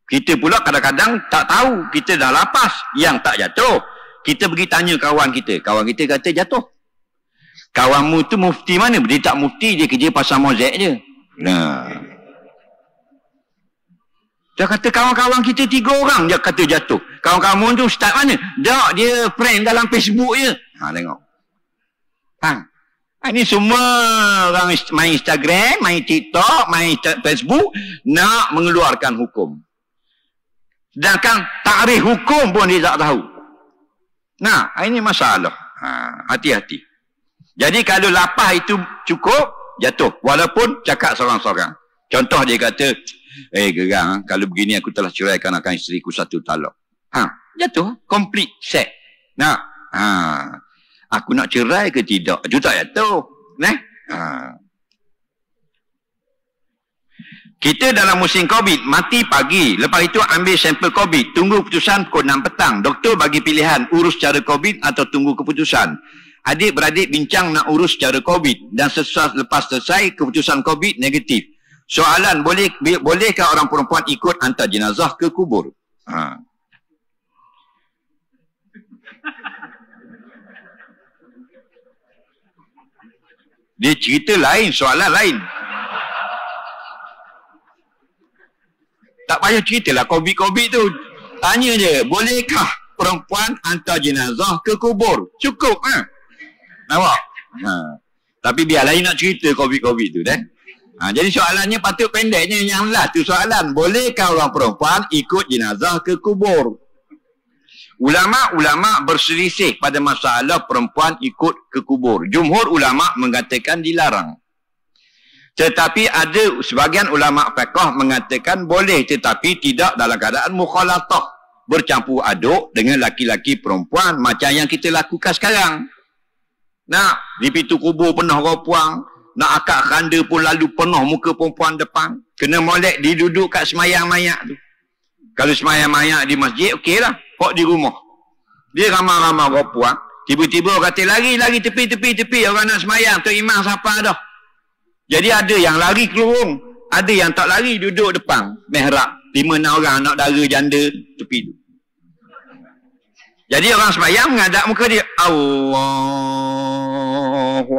[SPEAKER 2] Kita pula kadang-kadang tak tahu, kita dah lapas yang tak jatuh. Kita pergi tanya kawan kita kata jatuh. Kawanmu tu mufti mana? Dia tak mufti, dia kerja pasal mozek je. Dia kata kawan-kawan kita 3 orang dia kata jatuh. Kawan-kawan tu ustaz mana? Tak, dia friend dalam Facebook je. Tengok. Ini semua orang main Instagram, main TikTok, main Facebook nak mengeluarkan hukum. Sedangkan takrif hukum pun dia tak tahu. Nah, ini masalah. Hati-hati. Jadi kalau lapah itu cukup, jatuh. Walaupun cakap seorang-seorang. Contoh dia kata, gerang, kalau begini aku telah ceraikan akan isteriku 1 talak. Jatuh. Complete set. Nah, aku nak cerai ke tidak? Itu tak jatuh. Kita dalam musim COVID, mati pagi. Lepas itu ambil sampel COVID. Tunggu keputusan pukul 6 petang. Doktor bagi pilihan, urus secara COVID atau tunggu keputusan. Adik-beradik bincang nak urus secara COVID. Dan lepas selesai, keputusan COVID negatif. Soalan, bolehkah orang perempuan ikut hantar jenazah ke kubur? Dia cerita lain, soalan lain. Tak payah ceritalah COVID tu. Tanya je, bolehkah perempuan hantar jenazah ke kubur? Cukup. Nampak? Tapi biar lain nak cerita COVID tu. Jadi soalannya patut pendeknya yang last tu soalan. Bolehkah orang perempuan ikut jenazah ke kubur? Ulama' berselisih pada masalah perempuan ikut ke kubur. Jumhur ulama' mengatakan dilarang. Tetapi ada sebagian ulama' fiqh mengatakan boleh, tetapi tidak dalam keadaan mukhalatah, bercampur aduk dengan laki-laki perempuan macam yang kita lakukan sekarang. Nak di pintu kubur penuh perempuan, nak akad khanda pun lalu penuh muka perempuan depan. Kena molek diduduk kat semayang mayat tu. Kalau semayang mayat di masjid, okeylah. Kok di rumah dia ramai-ramai perempuan, tiba-tiba orang kata lari tepi orang nak semayang, tu imam siapa dah. Jadi ada yang lari keluar, ada yang tak lari duduk depan mihrab. 5-6 orang anak dara janda tepi tu. Jadi orang sembahyang menghadap muka dia, Allahu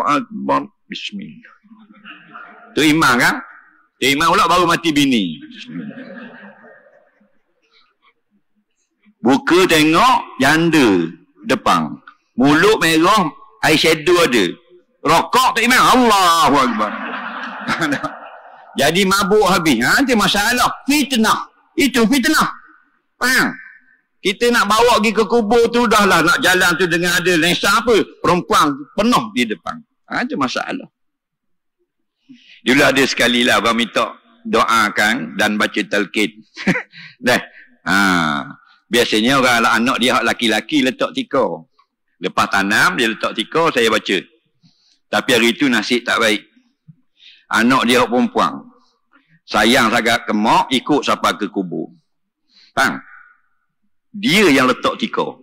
[SPEAKER 2] Akbar, Bismillah. Tu imam kan? Tu imam pula baru mati bini. Buka tengok janda depan. Mulut merah, eyeshadow ada. Rokok tu imam, Allahu Akbar. Jadi mabuk habis. Itu masalah. Fitnah. Itu fitnah. Faham? Kita nak bawa pergi ke kubur tu dah lah. Nak jalan tu dengan ada lensa apa. Perempuan penuh di depan. Itu masalah. Dulu ada sekali lah orang minta doakan dan baca talqin. Biasanya orang anak dia laki-laki letak tikar. Lepas tanam dia letak tikar, saya baca. Tapi hari itu nasib tak baik. Anak dia perempuan. Sayang sangat ke mak, ikut sampai ke kubur. Faham? Dia yang letak tikar.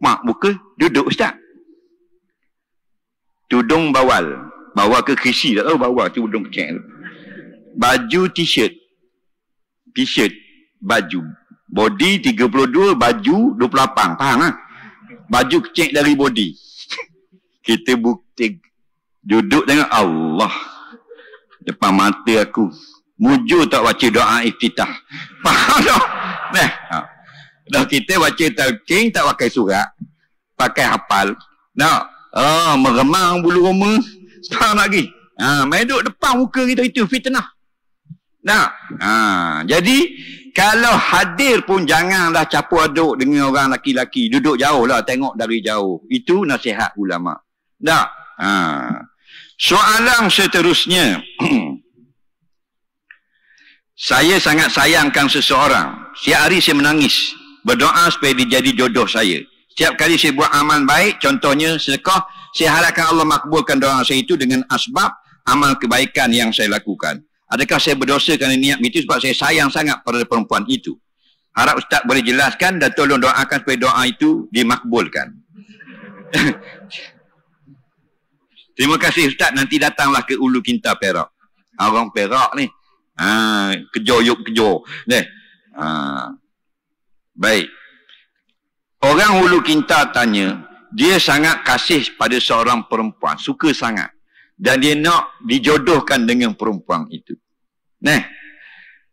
[SPEAKER 2] Mak buka, duduk ustaz. Tudung bawal. Bawa ke krisi, tak tahu bawa tudung kecil. Baju t-shirt. T-shirt, baju. Body 32, baju 28. Faham lah? Baju kecil dari body. Kita bukti. Duduk tengok Allah. Depan mata aku. Mujur tak baca doa iftitah. Faham tak? Dah kita baca talqin tak pakai surat. Pakai hafal. Meremang bulu roma. Faham lagi? Main duduk depan muka kita, itu fitnah. Jadi kalau hadir pun janganlah campur aduk dengan orang laki-laki. Duduk jauh lah, tengok dari jauh. Itu nasihat ulama. Soalan seterusnya. Saya sangat sayangkan seseorang. Setiap hari saya menangis. Berdoa supaya dia jadi jodoh saya. Setiap kali saya buat amal baik, contohnya sedekah, saya harapkan Allah makbulkan doa saya itu dengan asbab amal kebaikan yang saya lakukan. Adakah saya berdosa kerana niat itu sebab saya sayang sangat pada perempuan itu? Harap Ustaz boleh jelaskan dan tolong doakan supaya doa itu dimakbulkan. Terima kasih Ustaz. Nanti datanglah ke Ulu Kinta Perak. Orang Perak ni. Kejo. Baik. Orang Ulu Kinta tanya, dia sangat kasih pada seorang perempuan. Suka sangat. Dan dia nak dijodohkan dengan perempuan itu.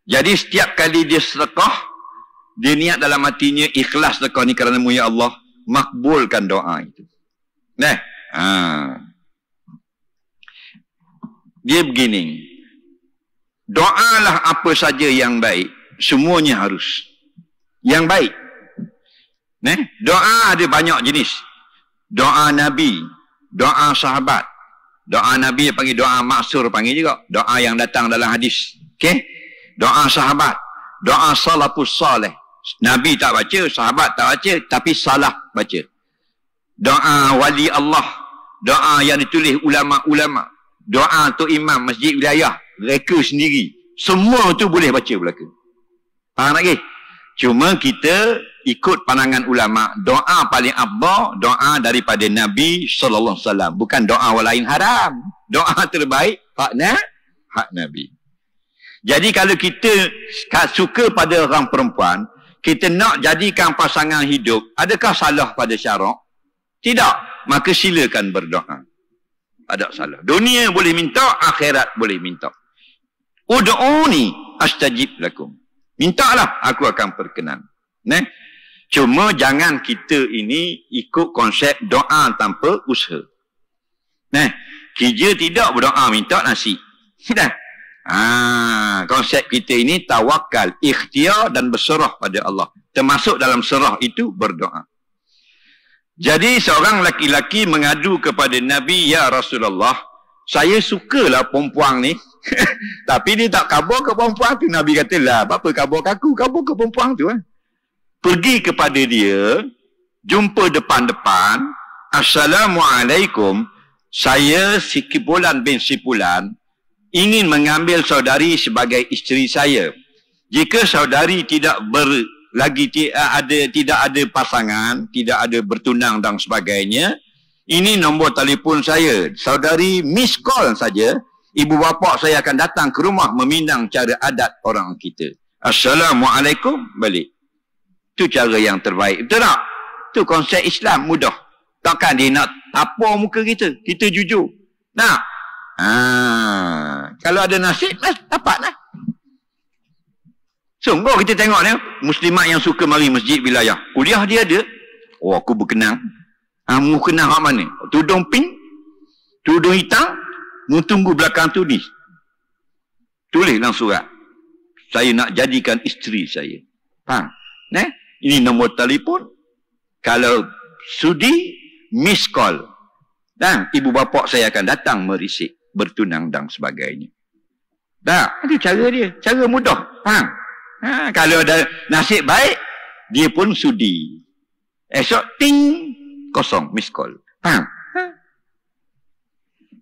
[SPEAKER 2] Jadi setiap kali dia sedekah, dia niat dalam hatinya ikhlas sedekah ni kerana-Mu ya Allah, makbulkan doa itu. Dia begini. Doalah apa saja yang baik, semuanya harus. yang baik. Doa ada banyak jenis. Doa Nabi, doa sahabat. Doa Nabi panggil doa maksur, panggil juga. Doa yang datang dalam hadis. Okey? Doa sahabat, doa salafus salih. Nabi tak baca, sahabat tak baca, tapi salah baca. Doa wali Allah, doa yang ditulis ulama-ulama, doa tu imam masjid wilayah, mereka sendiri. Semua tu boleh baca belaka. Faham lagi? Cuma kita ikut pandangan ulama, doa paling afdal doa daripada Nabi sallallahu alaihi wasallam, bukan doa orang lain haram. Doa terbaik hak Nabi. Jadi kalau kita suka pada orang perempuan, kita nak jadikan pasangan hidup, adakah salah pada syarak? Tidak. Maka silakan berdoa. Ada salah. Dunia boleh minta, akhirat boleh minta. Ud'uni astajib lakum. Mintalah, aku akan perkenan. Cuma jangan kita ini ikut konsep doa tanpa usaha. Kerja tidak berdoa minta nasi. Konsep kita ini tawakal, ikhtiar dan berserah pada Allah. Termasuk dalam serah itu berdoa. Jadi seorang laki-laki mengadu kepada Nabi, ya Rasulullah, saya sukalah perempuan ni. Tapi dia tak kabur ke perempuan tu. Nabi kata, lah, apa kabur ke aku? Kabur ke perempuan tu. Pergi kepada dia, jumpa depan-depan. Assalamualaikum, saya Sikipulan bin Sipulan ingin mengambil saudari sebagai isteri saya. Jika saudari tidak tidak ada pasangan, tidak ada bertunang dan sebagainya, ini nombor telefon saya. Saudari miss call saja, ibu bapa saya akan datang ke rumah meminang cara adat orang kita. Assalamualaikum, balik. Itu cara yang terbaik. Betul tak? Itu konsep Islam mudah. Takkan dia nak apa muka kita? Kita jujur. Nak? Kalau ada nasib, dapatlah. Sungguh kita tengok ni, muslimat yang suka mari masjid wilayah. Kuliah dia ada. Oh, aku berkenang. Mu kenang hak mana? Tudung pink, tudung hitam, mu tunggu belakang tu ni. Tulis dalam surat. Saya nak jadikan isteri saya. Faham? Ini nombor telefon. Kalau sudi, miss call. Dan ibu bapa saya akan datang merisik, bertunang dan sebagainya. Tak, itu cara dia. Cara mudah. Faham? Kalau ada nasib baik, dia pun sudi. Esok, ting, kosong, miss call. Faham?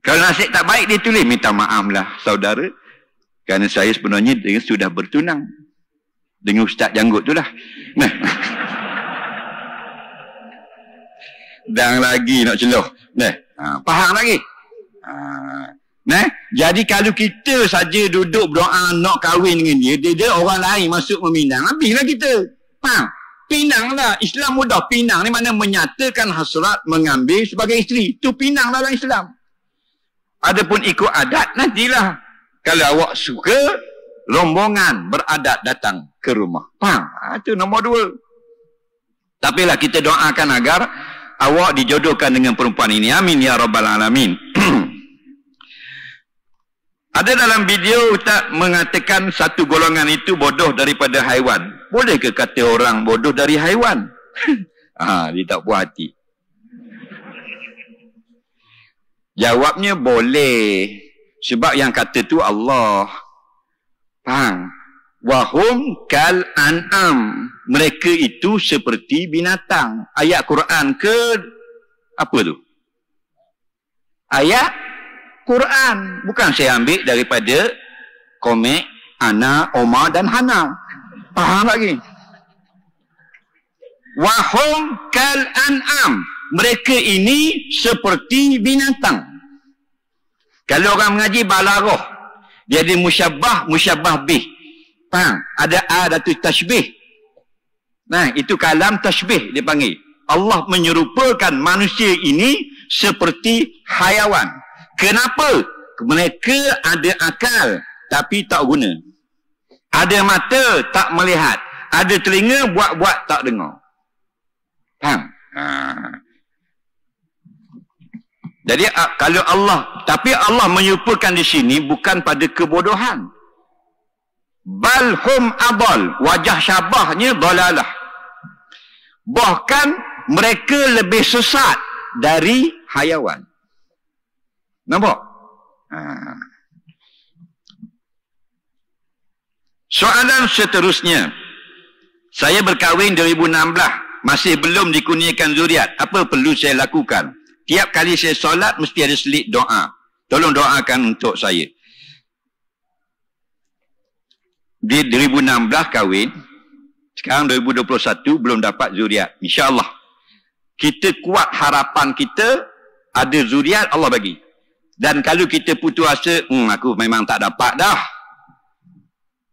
[SPEAKER 2] Kalau nasib tak baik, dia tulis, minta maaf lah, saudara. Kerana saya sebenarnya sudah bertunang dengan Ustaz Janggut tu lah. Dan lagi nak celoh. Faham lagi? Jadi kalau kita saja duduk berdoa nak kahwin dengan dia orang lain masuk meminang, habislah kita. Faham? Pinanglah. Islam mudah. Pinang ni makna menyatakan hasrat mengambil sebagai isteri. Itu pinang dalam Islam. Adapun ikut adat, nantilah. Kalau awak suka, rombongan beradat datang ke rumah. Faham? Itu nombor 2. Tapi lah kita doakan agar awak dijodohkan dengan perempuan ini. Amin ya rabbal alamin. Ada dalam video Ustaz mengatakan satu golongan itu bodoh daripada haiwan. Boleh ke kata orang bodoh dari haiwan? Dia tak puas hati. Jawabnya boleh. Sebab yang kata tu Allah. Faham? Wahum kal an'am. Mereka itu seperti binatang. Ayat Quran ke apa tu? Ayat Quran. Bukan saya ambil daripada komik Ana, Omar dan Hana. Faham lagi? Wahum kal an'am. Mereka ini seperti binatang. Kalau orang mengaji balaghah, dia ada musyabbah bih. Faham? Ada adatu tashbih. Itu kalam tashbih dia panggil. Allah menyerupakan manusia ini seperti haiwan. Kenapa? Mereka ada akal tapi tak guna. Ada mata tak melihat. Ada telinga buat-buat tak dengar. Faham? Jadi kalau Allah, tapi Allah menyerupakan di sini bukan pada kebodohan. balhum adal, wajah syabahnya dalalah. Bahkan mereka lebih sesat dari hayawan. Nampak? Soalan seterusnya. Saya berkahwin 2016, masih belum dikurniakan zuriat. Apa perlu saya lakukan? Tiap kali saya solat mesti ada selit doa. Tolong doakan untuk saya. Dia 2016 kahwin, sekarang 2021 belum dapat zuriat. InsyaAllah. Kita kuat harapan kita, ada zuriat Allah bagi. Dan kalau kita putus asa, aku memang tak dapat dah.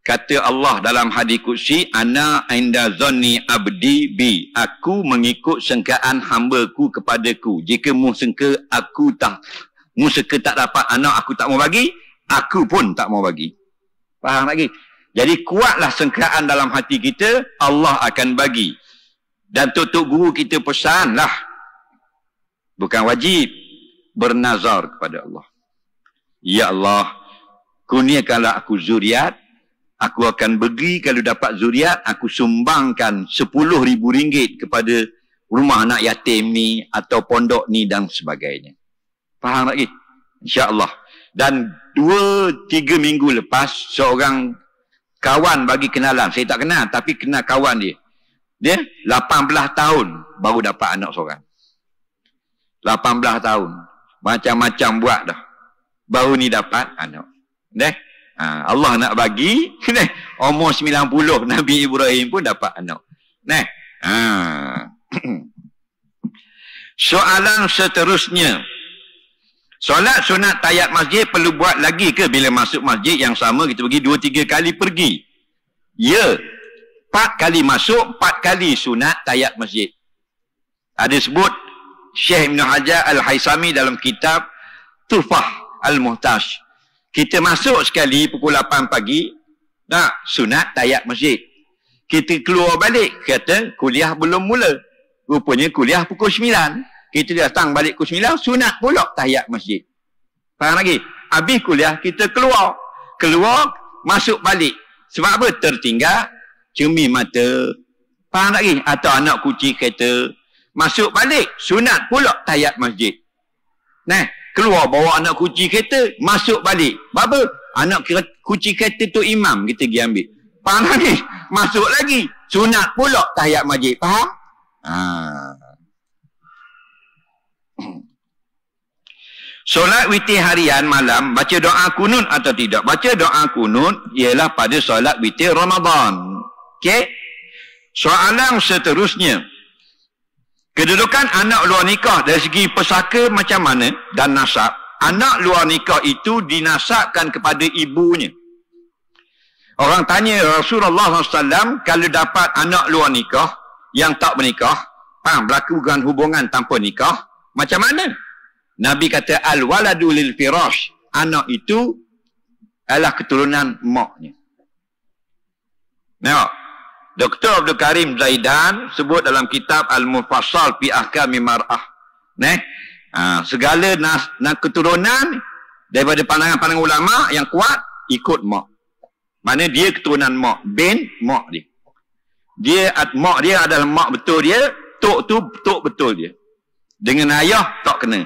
[SPEAKER 2] Kata Allah dalam hadis qudsi, ana inda zanni abdi bi. Aku mengikut sangkaan hamba-Ku kepadaku. Jika mu sangka tak dapat anak, aku tak mau bagi, aku pun tak mau bagi. Faham lagi? Jadi kuatlah sangkaan dalam hati kita, Allah akan bagi. Dan tok guru kita pesanlah, bukan wajib, bernazar kepada Allah. Ya Allah, kurniakanlah aku zuriat. Aku akan bagi, kalau dapat zuriat, aku sumbangkan RM10,000 kepada rumah anak yatim ni, atau pondok ni dan sebagainya. Faham lagi? InsyaAllah. Dan 2-3 minggu lepas, seorang kawan bagi kenalan. Saya tak kenal, tapi kenal kawan dia. Dia 18 tahun baru dapat anak seorang. 18 tahun. Macam-macam buat dah. Baru ni dapat anak. Allah nak bagi, umur 90 Nabi Ibrahim pun dapat anak. Soalan seterusnya. Solat sunat tahiyat masjid perlu buat lagi ke bila masuk masjid yang sama kita pergi 2-3 kali pergi? Ya. 4 kali masuk, 4 kali sunat tahiyat masjid. Ada sebut Syekh Ibn Hajar Al-Haisami dalam kitab Tuhfah Al-Muhtaj. Kita masuk sekali pukul 8 pagi, sunat tahiyat masjid. Kita keluar balik, kata kuliah belum mula. Rupanya kuliah pukul 9. Kita datang balik pukul 9, sunat pula tahiyat masjid. Faham lagi? Habis kuliah, kita keluar. Keluar, masuk balik. Sebab apa? Tertinggal, cermin mata. Faham lagi? Atau anak kucing kereta. Masuk balik, sunat pula tahiyat masjid. Keluar bawa anak kucing kereta, masuk balik. Apa? Anak kucing kereta tu imam, kita pergi ambil. Faham lagi? Masuk lagi, sunat pula tahiyat masjid. Faham? Solat witir harian malam, baca doa kunut atau tidak? Baca doa kunut ialah pada solat witir Ramadan. Okey? Soalan seterusnya. Kedudukan anak luar nikah dari segi pesaka macam mana dan nasab? Anak luar nikah itu dinasabkan kepada ibunya. Orang tanya Rasulullah SAW, kalau dapat anak luar nikah yang tak bernikah, berlakukan hubungan tanpa nikah, macam mana? Nabi kata, al-waladu lil firash. Anak itu adalah keturunan maknya. Nampak? Dr. Abdul Karim Zaidan sebut dalam kitab Al-Mufassal fi Ahkami Mar'ah. Segala keturunan daripada pandangan-pandangan ulama yang kuat ikut mak. Mana dia keturunan mak, bin mak dia. Mak dia adalah mak betul dia, tok tu tok betul dia. Dengan ayah tak kena.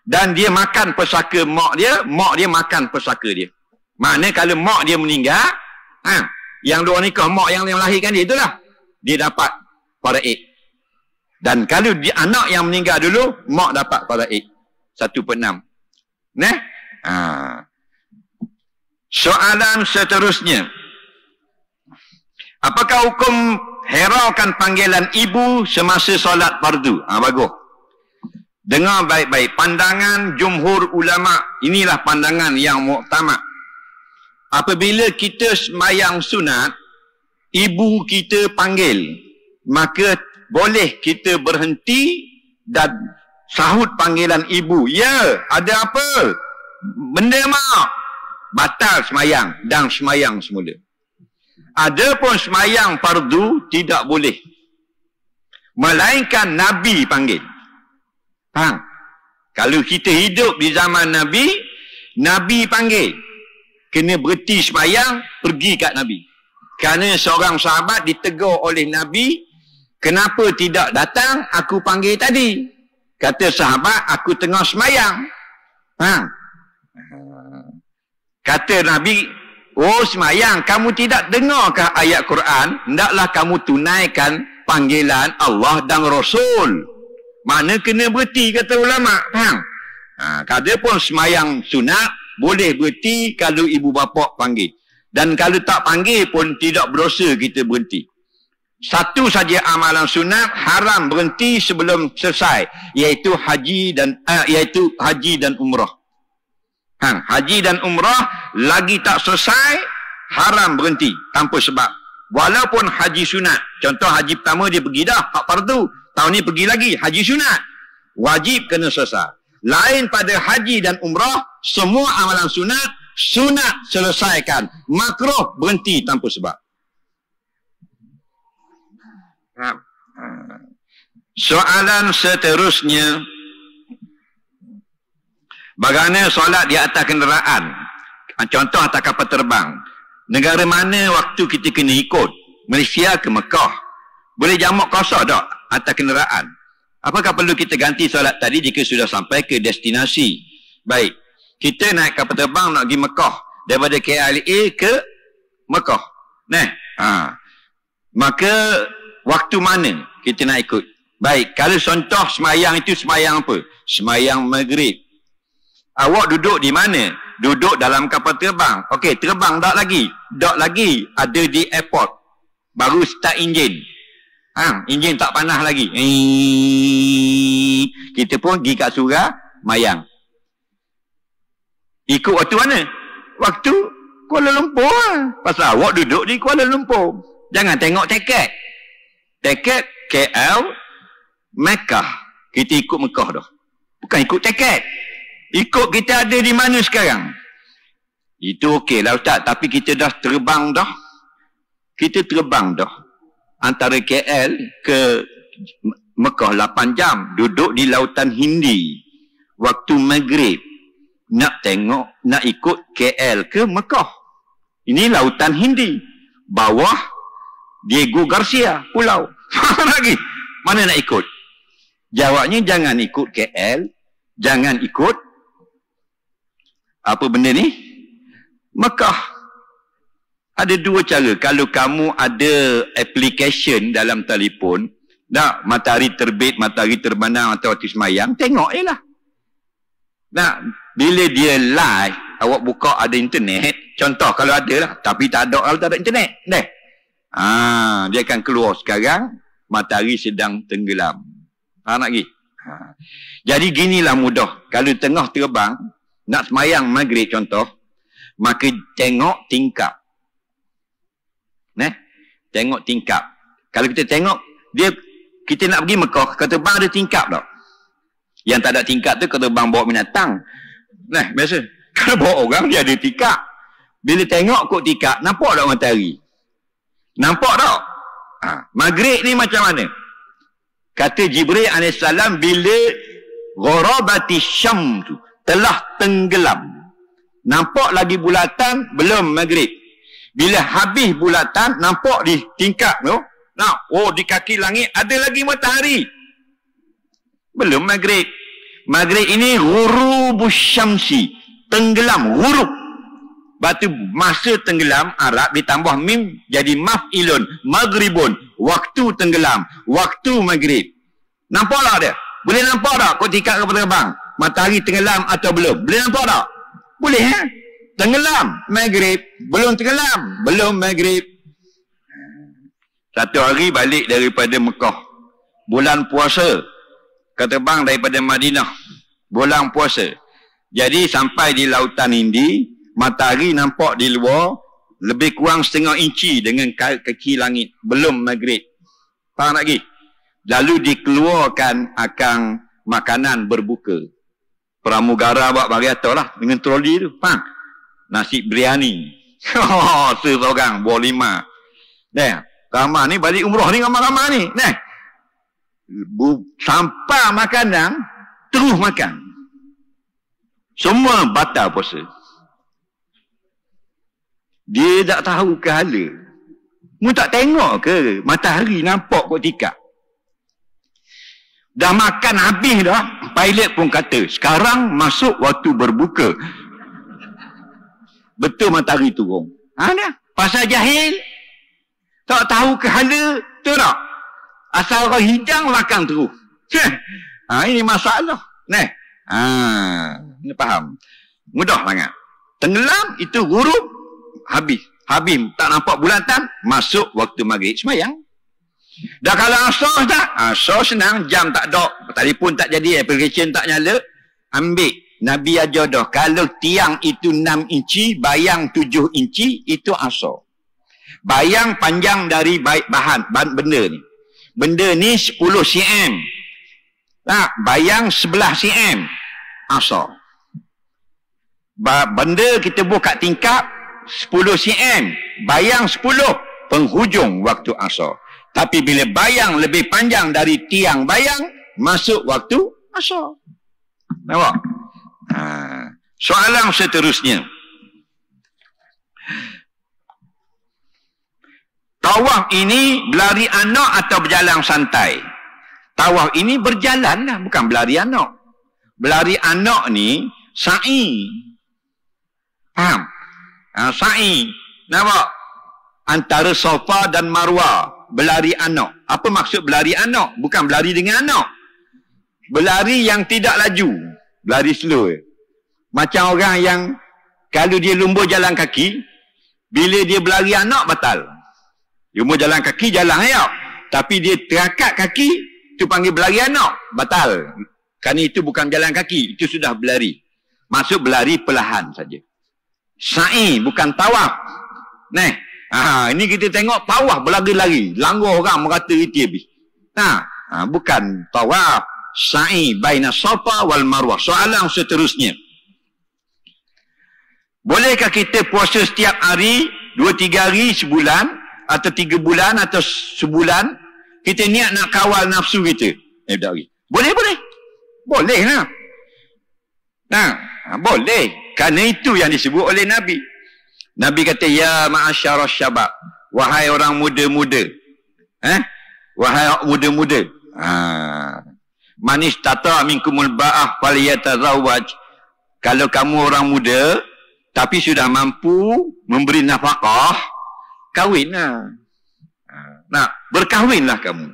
[SPEAKER 2] Dan dia makan pesaka mak dia makan pesaka dia. Mana kalau mak dia meninggal, yang luar nikah mak yang melahirkan dia itulah, dia dapat faraid. Dan kalau dia anak yang meninggal dulu, mak dapat faraid 1/6. Soalan seterusnya. Apakah hukum heraukan panggilan ibu semasa solat fardu? Bagus. Dengar baik-baik. Pandangan jumhur ulama, inilah pandangan yang muktamad. Apabila kita sembahyang sunat, ibu kita panggil, maka boleh kita berhenti dan sahut panggilan ibu. Ya, ada apa? Benda mak. Batal sembahyang dan sembahyang semula. Adapun sembahyang fardu tidak boleh. Melainkan Nabi panggil. Kalau kita hidup di zaman Nabi, Nabi panggil. kena berhenti semayang, pergi kat Nabi. Kerana seorang sahabat ditegur oleh Nabi, kenapa tidak datang aku panggil tadi? Kata sahabat, aku tengah semayang. Kata Nabi, oh semayang, kamu tidak dengarkah ayat Quran? Hendaklah kamu tunaikan panggilan Allah dan Rasul. Mana kena berhenti, kata ulama. Faham? Kata pun semayang sunat, boleh berhenti kalau ibu bapa panggil. Dan kalau tak panggil pun tidak berdosa kita berhenti. Satu saja amalan sunat haram berhenti sebelum selesai, iaitu haji dan umrah. Haji dan umrah lagi tak selesai, haram berhenti tanpa sebab. Walaupun haji sunat. Contoh haji pertama dia pergi dah, hak fardu. Tahun ni pergi lagi, haji sunat. Wajib kena selesai. Lain pada haji dan umrah, semua amalan sunat selesaikan. Makruh berhenti tanpa sebab. Soalan seterusnya, bagaimana solat di atas kenderaan? Contoh atas kapal terbang. Negara mana waktu kita kena ikut? Malaysia ke Mekah? Boleh jamak kosong tak atas kenderaan? Apakah perlu kita ganti solat tadi jika sudah sampai ke destinasi? Baik, kita naik kapal terbang nak pergi Mekah. Daripada KLA ke Mekah. Maka waktu mana kita nak ikut? Baik, kalau contoh semayang itu semayang apa? Semayang maghrib. Awak duduk di mana? Duduk dalam kapal terbang. Okey, terbang tak lagi? Tak lagi. Ada di airport. Baru start enjin. Enjin tak panas lagi. Kita pun pergi kat surau mayang. Ikut waktu mana? Waktu Kuala Lumpur lah. Pasal awak duduk di Kuala Lumpur. Jangan tengok tiket. Tiket KL Mekah. Kita ikut Mekah dah. Bukan ikut tiket. Ikut kita ada di mana sekarang. Itu okey lah Ustaz. Tapi kita dah terbang dah. Kita terbang dah. Antara KL ke Mekah 8 jam. Duduk di lautan Hindi. Waktu maghrib. Nak tengok, nak ikut KL ke Mekah. Ini lautan Hindi. Bawah Diego Garcia pulau. Lagi. Mana nak ikut? Jawabnya jangan ikut KL. Jangan ikut apa benda ni? Mekah. Ada dua cara. Kalau kamu ada application dalam telefon, nak matahari terbit, matahari terbenam atau waktu semayang, tengok je lah. Nak, bila dia live, awak buka ada internet, contoh kalau ada lah, tapi tak ada kalau tak ada internet. Dia akan keluar sekarang, matahari sedang tenggelam. Nak pergi? Jadi ginilah mudah. Kalau tengah terbang, nak semayang maghrib contoh, maka tengok tingkap. Tengok tingkap. Kalau kita tengok, kita nak pergi Mekah, kata bang ada tingkap tak? Yang tak ada tingkap tu kata bang bawa binatang. Biasa. Kalau bawa orang, dia ada tingkap. Bila tengok kot tingkap, nampak tak matahari? Nampak tak? Maghrib ni macam mana? Kata Jibril AS bila gharabati syam tu telah tenggelam. Nampak lagi bulatan belum maghrib. Bila habis bulatan nampak di tingkap tu. Di kaki langit ada lagi matahari. Belum maghrib. Maghrib ini ghurubus syamsi. Tenggelam, ghurub. Batu masa tenggelam Arab ditambah mim jadi maf'ilun, maghribun, waktu tenggelam, waktu maghrib. Nampaklah dia? Boleh nampak tak kau tingkat kapal terbang? Matahari tenggelam atau belum? Boleh nampak tak? Boleh Tenggelam, maghrib. Belum tenggelam, belum maghrib. Satu hari balik daripada Mekah. Bulan puasa. Terbang daripada Madinah. Bulan puasa. Jadi sampai di lautan Hindi, matahari nampak di luar lebih kurang setengah inci dengan kaki langit. Belum maghrib. Faham lagi? Lalu dikeluarkan akan makanan berbuka. Pramugara buat bagi atas lah dengan troli tu. Faham? Nasi biryani. Seorang bawa 5. Ramah ni balik umrah ni ramah-ramah ni. Sampai makanan terus makan. Semua batal puasa. Dia tak tahu kehala. Mu tak tengok ke matahari nampak kot tikar? Dah makan habis dah, pilot pun kata, sekarang masuk waktu berbuka. Betul matahari turun. Dah. Pasal jahil, tak tahu kehala, betul tak? Asal orang hidang makan terus. Ini masalah. Ini faham. Mudah sangat. Tenggelam itu huruf habis. Habis tak nampak bulatan, masuk waktu maghrib semayang. Dah kalau asar tak? Asar senang, jam tak ada, telefon tak jadi, application tak nyala, ambil. Nabi ajar dah, kalau tiang itu 6 inci, bayang 7 inci, itu asar. Bayang panjang dari bahan benda ni. Benda ni 10 cm. Bayang 11 cm. Asar. Benda kita buat kat tingkap 10 cm, bayang 10, penghujung waktu asar. Tapi bila bayang lebih panjang dari tiang bayang, masuk waktu asar. Nampak? Soalan seterusnya. Tawaf ini berlari anak atau berjalan santai? Tawaf ini berjalan lah, bukan berlari anak. Berlari anak ni sa'i. Faham? Sa'i. Nampak? Antara Safa dan Marwah. Berlari anak. Apa maksud berlari anak? Bukan berlari dengan anak. Berlari yang tidak laju. Berlari slow. Macam orang yang kalau dia lumba jalan kaki, bila dia berlari anak, batal. Lumba jalan kaki, jalan ya. Tapi dia terakat kaki, itu panggil berlari anak. Batal. Kerana itu bukan jalan kaki. Itu sudah berlari. Maksud berlari perlahan saja. Sa'i bukan tawaf. Ini kita tengok tawaf berlari-lari. Langgar orang merata itu habis. Bukan tawaf. Sa'i baina Safa wal Marwah. Soalan seterusnya. Bolehkah kita puasa setiap hari, 2-3 hari sebulan, atau 3 bulan, atau sebulan, kita niat nak kawal nafsu kita? Boleh. Boleh lah. Boleh. Kerana itu yang disebut oleh Nabi. Nabi kata, ya ma'asyarah syabab. Wahai orang muda-muda. Wahai muda-muda. Man istata' minkumul ba'ah faliyatazawwaj. Kalau kamu orang muda, tapi sudah mampu memberi nafkah, kahwinlah. Berkahwinlah kamu.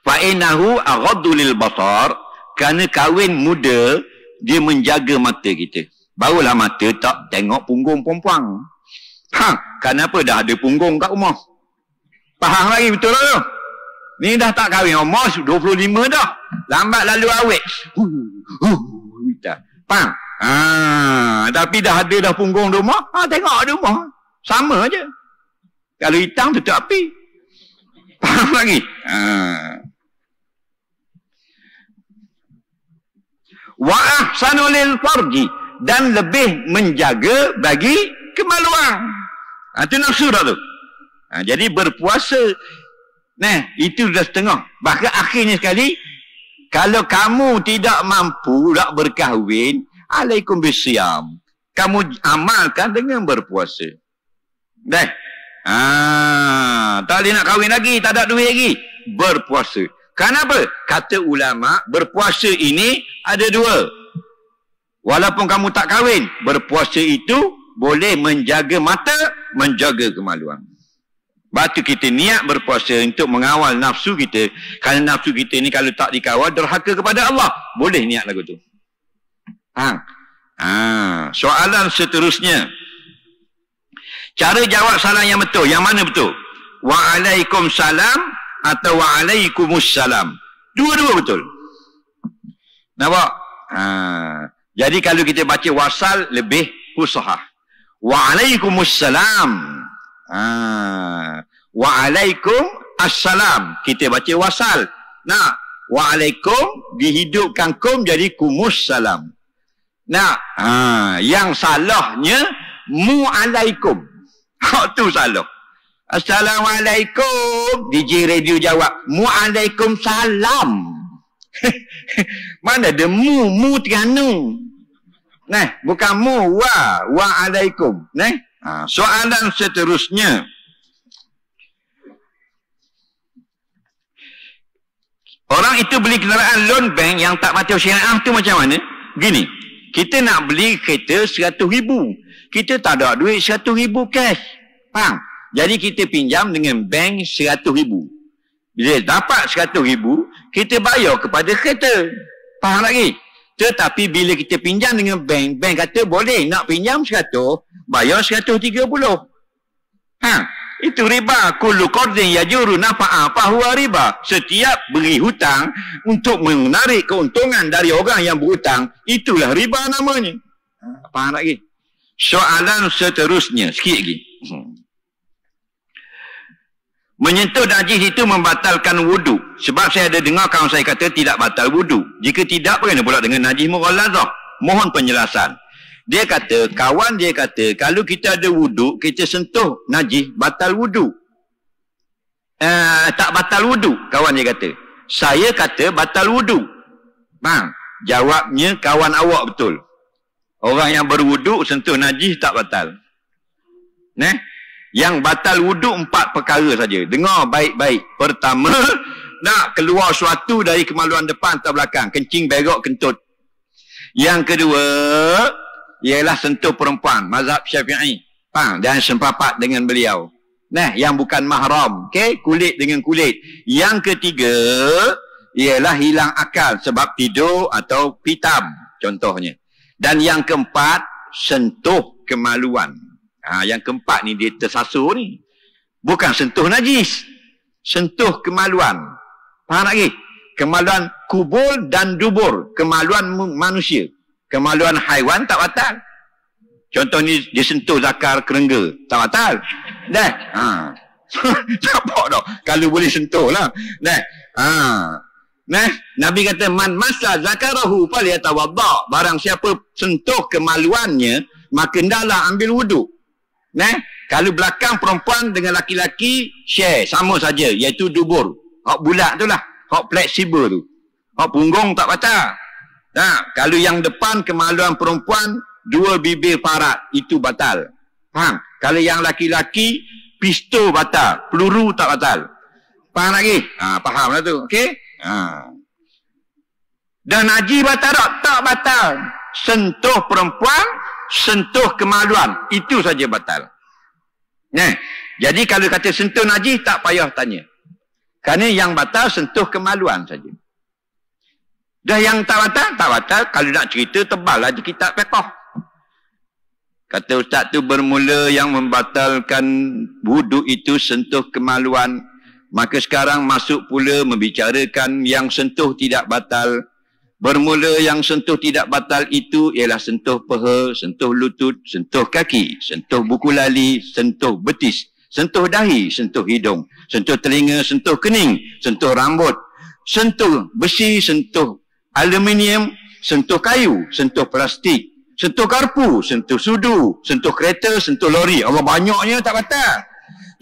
[SPEAKER 2] Fa'inahu aghaddu lil basar. Kerana kahwin muda, dia menjaga mata kita. Barulah mata tak tengok punggung perempuan. Kenapa dah ada punggung kat rumah? Faham lagi betul tak? Ni dah tak kahwin, umur 25 dah. Lambat lalu awet. Faham? Tapi dah ada dah punggung di rumah. Tengok di rumah. Sama je. Kalau hitam tutup api. Faham lagi? Wa ahsanu lil farji, dan lebih menjaga bagi kemaluan. Itu nafsu dah tu. Jadi berpuasa, itu dah setengah. Bahkan akhirnya sekali, kalau kamu tidak mampu nak berkahwin, alaikum bisyam. Kamu amalkan dengan berpuasa. Tak boleh nak kahwin lagi, tak ada duit lagi. Berpuasa. Kenapa? Kata ulama, berpuasa ini ada 2. Walaupun kamu tak kahwin, berpuasa itu boleh menjaga mata, menjaga kemaluan. Batu kita niat berpuasa untuk mengawal nafsu kita. Kerana nafsu kita ni kalau tak dikawal, derhaka kepada Allah. Boleh niat lagu tu. Soalan seterusnya. Cara jawab salam yang betul. Yang mana betul? Waalaikumsalam atau wa'alaikumussalam. Dua-dua betul. Nampak? Jadi kalau kita baca wasal, lebih fusahah. Wa'alaikumussalam. Wa'alaikum assalam. Kita baca wasal. Wa'alaikum dihidupkan kum jadi kumussalam. Yang salahnya mu'alaikum. Tu salah. Assalamualaikum. DJ radio jawab, Waalaikumsalam. Mana ada mu Terengganu. Nah, bukan mu, wa alaikum. Nah, soalan seterusnya. Orang itu beli kenderaan loan bank yang tak patuh syariah tu macam mana? Gini, kita nak beli kereta 100,000. Kita tak ada duit 100,000 cash. Faham? Jadi kita pinjam dengan bank 100,000. Bila dapat 100,000, kita bayar kepada kereta. Faham lagi? Tetapi bila kita pinjam dengan bank, bank kata boleh nak pinjam 100, bayar 130. Itu riba. Kullu qardin yajuru nafa'a fahuwa riba. Setiap beri hutang untuk menarik keuntungan dari orang yang berhutang, itulah riba namanya. Faham lagi? Soalan seterusnya, sikit lagi. Menyentuh najis itu membatalkan wudu. Sebab saya ada dengar kawan saya kata tidak batal wudu. Jika tidak, bagaimana pula dengan najis mughallazah? Mohon penjelasan. Kawan dia kata, kalau kita ada wudu, kita sentuh najis, batal wudu. Tak batal wudu, kawan dia kata. Saya kata batal wudu. Bang, jawabnya kawan awak betul. Orang yang berwudu sentuh najis tak batal. Yang batal wudu 4 perkara saja. Dengar baik-baik. Pertama, nak keluar suatu dari kemaluan depan atau belakang. Kencing, berok, kentut. Yang kedua, ialah sentuh perempuan. Mazhab Syafi'i. Dan sempapat dengan beliau. Yang bukan mahram. Kulit dengan kulit. Yang ketiga, ialah hilang akal sebab tidur atau pitam. Contohnya. Dan yang keempat, sentuh kemaluan. Yang keempat ni dia tersasur ni. Bukan sentuh najis. Sentuh kemaluan. Faham lagi? Kemaluan kubul dan dubur. Kemaluan manusia. Kemaluan haiwan tak batal. Contoh ni dia sentuh zakar kerengga. Tak batal. Nampak tak? Kalau boleh sentuh lah. Nabi kata man masa zakarahu falyatawadda. Barang siapa sentuh kemaluannya, maka hendaklah ambil wuduk. Kalau belakang perempuan dengan laki-laki share, sama saja, iaitu dubur. Hak bulat tu lah, hak fleksibel tu. Hak punggung tak batal. Kalau yang depan kemaluan perempuan, 2 bibir parat, itu batal. Faham? Kalau yang laki-laki, pistol batal, peluru tak batal. Faham lagi? Faham lah tu, okey? Dan najis batal tak batal. Sentuh perempuan, sentuh kemaluan, itu saja batal. Jadi kalau kata sentuh najis, tak payah tanya. Kerana yang batal sentuh kemaluan saja. Dah yang tak batal. Kalau nak cerita, tebal aja kitab fiqh. Kata ustaz tu, bermula yang membatalkan wuduk itu sentuh kemaluan. Maka sekarang masuk pula membicarakan yang sentuh tidak batal. Bermula yang sentuh tidak batal itu ialah sentuh peha, sentuh lutut, sentuh kaki, sentuh buku lali, sentuh betis, sentuh dahi, sentuh hidung, sentuh telinga, sentuh kening, sentuh rambut, sentuh besi, sentuh aluminium, sentuh kayu, sentuh plastik, sentuh garpu, sentuh sudu, sentuh kereta, sentuh lori. Allah, banyaknya tak batal.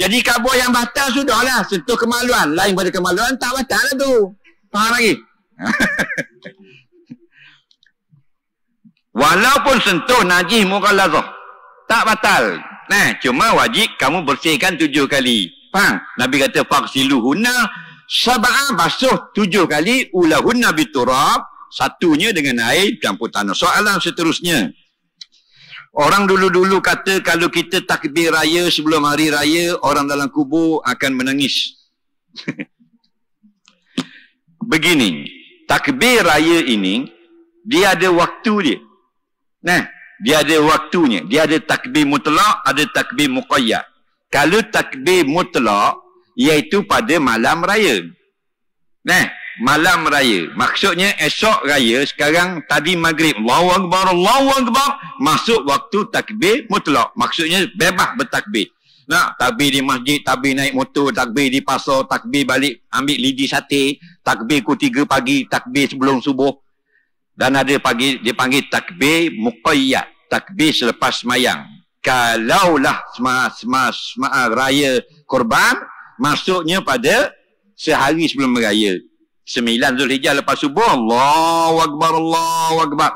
[SPEAKER 2] Jadi kabur yang batal sudahlah. Sentuh kemaluan. Lain pada kemaluan tak batal lah tu. Faham lagi? Walaupun sentuh najis mughallazah, tak batal. Cuma wajib kamu bersihkan 7 kali. Faham? Nabi kata faghsiluhunna sab'a, basuh 7 kali, ulahunna biturab, satunya dengan air campur tanah. Soalan seterusnya. Orang dulu-dulu kata kalau kita takbir raya sebelum hari raya, orang dalam kubur akan menangis. Begini, takbir raya ini, dia ada waktu dia. Dia ada waktunya. Dia ada takbir mutlak, ada takbir muqayyad. Kalau takbir mutlak, iaitu pada malam raya. Malam raya. Maksudnya esok raya, sekarang tadi maghrib. Allahu Akbar, Allahu Akbar. Masuk waktu takbir mutlak. Maksudnya bebas bertakbir. Takbir di masjid, takbir naik motor, takbir di pasar, takbir balik ambil lidi sate, takbir pukul 3 pagi, takbir sebelum subuh. Dan ada pagi dia panggil takbir muqayyad, takbir selepas semayang. Kalaulah sema raya korban, masuknya pada sehari sebelum raya. 9 Zulhijjah lepas subuh, Allahu Akbar, Allahu Akbar.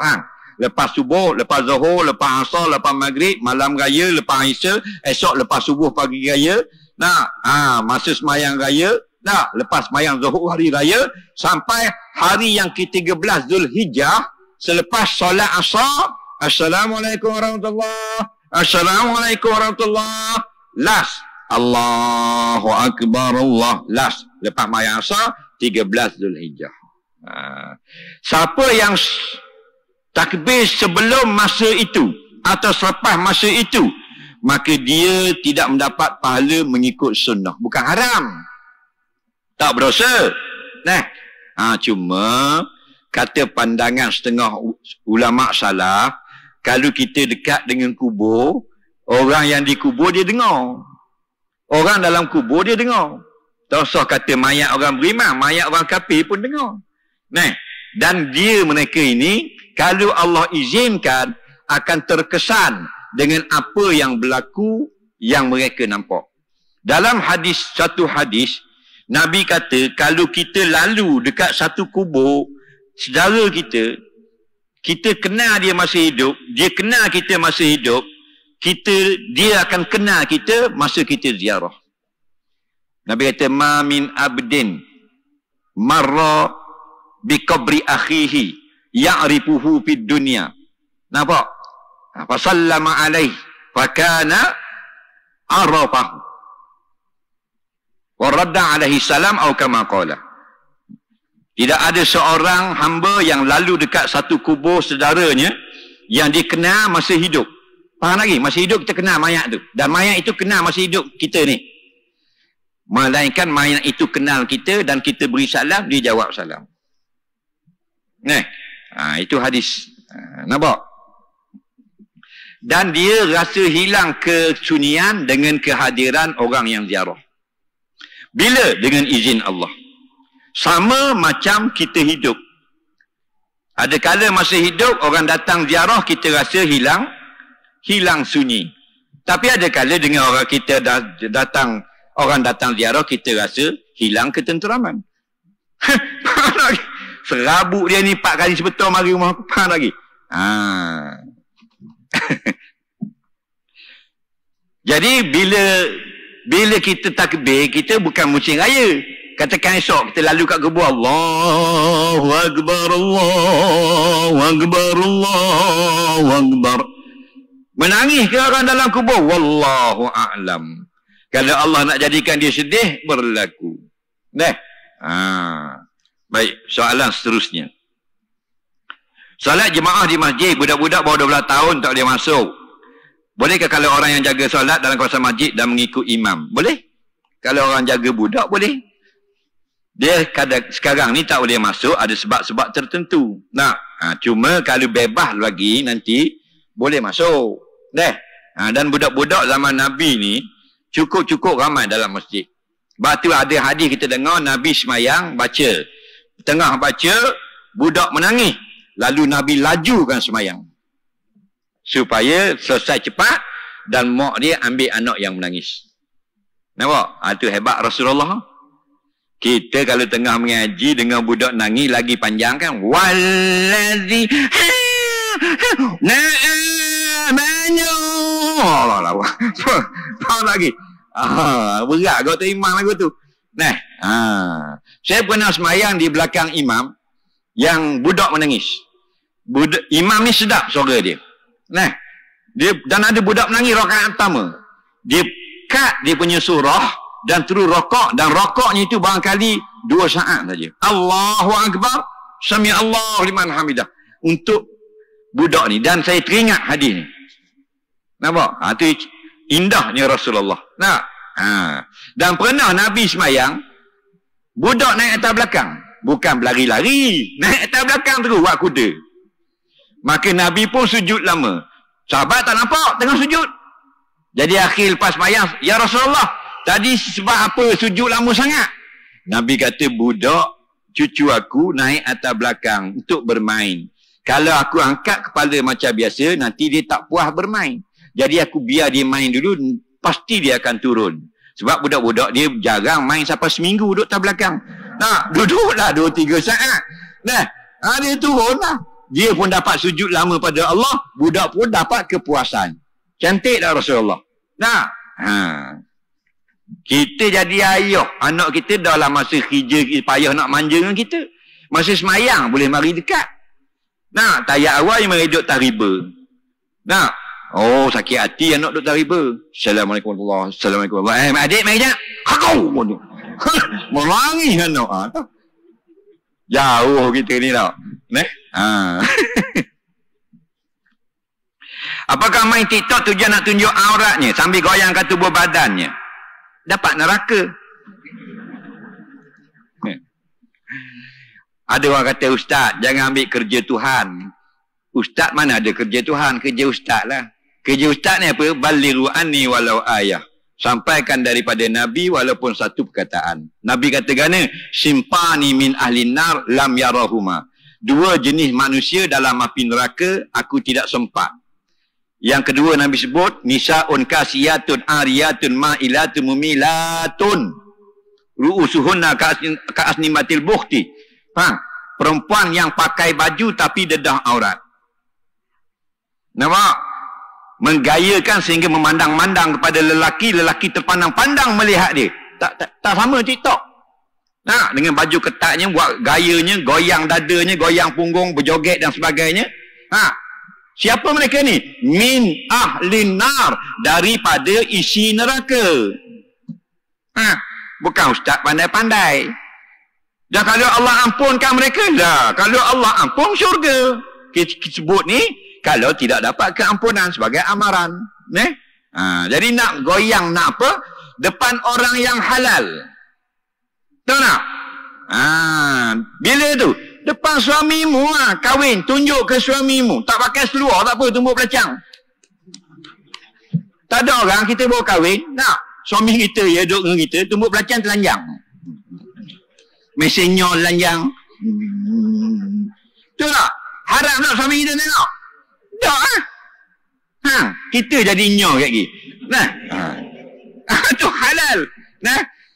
[SPEAKER 2] lepas subuh, lepas zuhur, lepas asar, lepas maghrib, malam raya, lepas isya, esok lepas subuh pagi raya. Masa semayang raya, lepas semayang zuhur hari raya, sampai hari yang ke-13 Zulhijjah, selepas solat asar, Assalamualaikum warahmatullahi, Assalamualaikum warahmatullahi, last, Allahu Akbar, Allah, last, lepas semayang asar, 13 Zulhijjah. Siapa yang takbir sebelum masa itu atau selepas masa itu, maka dia tidak mendapat pahala mengikut sunnah. Bukan haram, tak berdosa. Cuma kata pandangan setengah ulama salaf, kalau kita dekat dengan kubur, orang yang dikubur dia dengar, orang dalam kubur dia dengar. Tak usah kata mayat orang beriman, mayat orang kafir pun dengar. Dan mereka ini, kalau Allah izinkan, akan terkesan dengan apa yang berlaku yang mereka nampak. Dalam satu hadis, Nabi kata, kalau kita lalu dekat satu kubur saudara kita, kita kenal dia masih hidup, dia kenal kita masih hidup, dia akan kenal kita masa kita ziarah. Nabi kata, ma min abdin marra bi qabri akhihi ya'rifuhu fid dunya. Nampak? Fa sallama alaihi fa kana arafahu wa radda alaihi salam atau kama qala. Tidak ada seorang hamba yang lalu dekat satu kubur saudaranya yang dia kenal masih hidup. Faham lagi? Masih hidup kita kenal mayat tu, dan mayat itu kenal masih hidup kita ni. Melainkan mayat itu kenal kita dan kita beri salam, dia jawab salam. Itu hadis. Nampak? Dan dia rasa hilang kesunyian dengan kehadiran orang yang ziarah. Bila? Dengan izin Allah. Sama macam kita hidup. Ada kala masa hidup, orang datang ziarah, kita rasa hilang sunyi. Tapi ada kala dengan orang kita orang datang ziarah, kita rasa hilang ketenteraman. Serabut dia ni 4 kali sebetul mari rumah aku, faham lagi? Jadi bila kita takbir, kita bukan musim raya. Katakan esok kita lalu kat kubur, Allahu Akbar, Allahu Akbar, Allahu Akbar. Menangis ke orang dalam kubur? Wallahu a'lam. Kalau Allah nak jadikan dia sedih, berlaku. Baik, soalan seterusnya. Solat jemaah di masjid, budak-budak bawah 12 tahun tak boleh masuk. Bolehkah kalau orang yang jaga solat dalam kawasan masjid dan mengikut imam? Boleh. Kalau orang jaga budak, boleh. Dia sekarang ni tak boleh masuk, ada sebab-sebab tertentu. Cuma kalau bebas lagi, nanti boleh masuk. Dan budak-budak zaman Nabi ni, cukup-cukup ramai dalam masjid. Sebab tu ada hadis kita dengar, Nabi semayang, baca. Tengah baca, budak menangis. Lalu Nabi lajukan semayang. Supaya selesai cepat, dan mak dia ambil anak yang menangis. Nampak? Itu hebat Rasulullah. Kita kalau tengah mengaji dengan budak nangis lagi panjang kan? Wallazi na'amanu. Allah. Tahu lagi. Berat kau tu imam lagu tu. Saya pernah semayang di belakang imam yang budak menangis. Imam ni sedap suara dia. Dan ada budak menangis rakaat pertama. Dia cut dia punya surah dan terus rokok, dan rokoknya itu barangkali 2 saat saja. Allahu Akbar, Sami Allahu liman hamidah. Untuk budak ni, dan saya teringat hadis ni. Nampak? Itu indahnya Rasulullah. Dan pernah Nabi semayang, budak naik atas belakang. Bukan berlari-lari, naik atas belakang terus buat kuda. Maka Nabi pun sujud lama. Sahabat tak nampak tengah sujud. Jadi akhir lepas semayang, ya Rasulullah, tadi sebab apa sujud lama sangat? Nabi kata, budak cucu aku naik atas belakang untuk bermain. Kalau aku angkat kepala macam biasa, nanti dia tak puas bermain. Jadi aku biar dia main dulu, pasti dia akan turun. Sebab budak-budak dia jarang main sampai seminggu duduk atas belakang. Duduklah 2-3 saat. Dia turun lah. dia pun dapat sujud lama pada Allah, budak pun dapat kepuasan. Cantik tak Rasulullah? Nah, kita jadi ayah, anak kita dah lah masa kerja payah nak manja dengan kita. Masa semayang boleh mari dekat. Nah, tayat awal yang mari duduk tak riba. Nah, oh sakit hati anak duduk tak riba. Assalamualaikum warahmatullahi wabarakatuh. Assalamualaikum warahmatullahi wabarakatuh. Adik mari jap. Hakau. Merangi anak. Jauh kita ni tau. Apakah main TikTok tujuan nak tunjuk auratnya sambil goyangkan tubuh badannya? Dapat neraka. Ada orang kata, ustaz, jangan ambil kerja Tuhan. Ustaz mana ada kerja Tuhan? Kerja ustaz lah. Kerja ustaz ni apa? Balighu anni walau ayah. Sampaikan daripada Nabi walaupun satu perkataan. Nabi kata gana, simpani min ahli nar lam yarahuma. Dua jenis manusia dalam api neraka, aku tidak sempat. Yang kedua Nabi sebut, nisaun kasiyatun ariyatun ma'ilatun mumilatun. Ru'usuhunna ka'asnimatil bukhti. Perempuan yang pakai baju tapi dedah aurat. Nampak? Menggayakan sehingga memandang-mandang kepada lelaki, lelaki terpandang-pandang melihat dia. Tak sama TikTok. Nah, dengan baju ketatnya, buat gayanya, goyang dadanya, goyang punggung, berjoget dan sebagainya. Siapa mereka ni? Min ahlin nar, daripada isi neraka. Bukan ustaz pandai-pandai. Dan kalau Allah ampunkan mereka, dah. Kalau Allah ampun, syurga. Kita sebut ni, kalau tidak dapat keampunan sebagai amaran. Jadi nak goyang, nak apa? Depan orang yang halal. Tahu tak? Bila tu? Depan suamimu, kahwin. Tunjuk ke suamimu. Tak pakai seluar, tak apa, tumbuk belacang. Tak ada orang, kita bawa kahwin. Nak? Suami kita, ya duduk dengan kita, tumbuk belacang telanjang. Mesin nyol lanjang. Betul tak? Haram tak suami kita tengok? Tak kita jadi nyol kat lagi. Tu halal.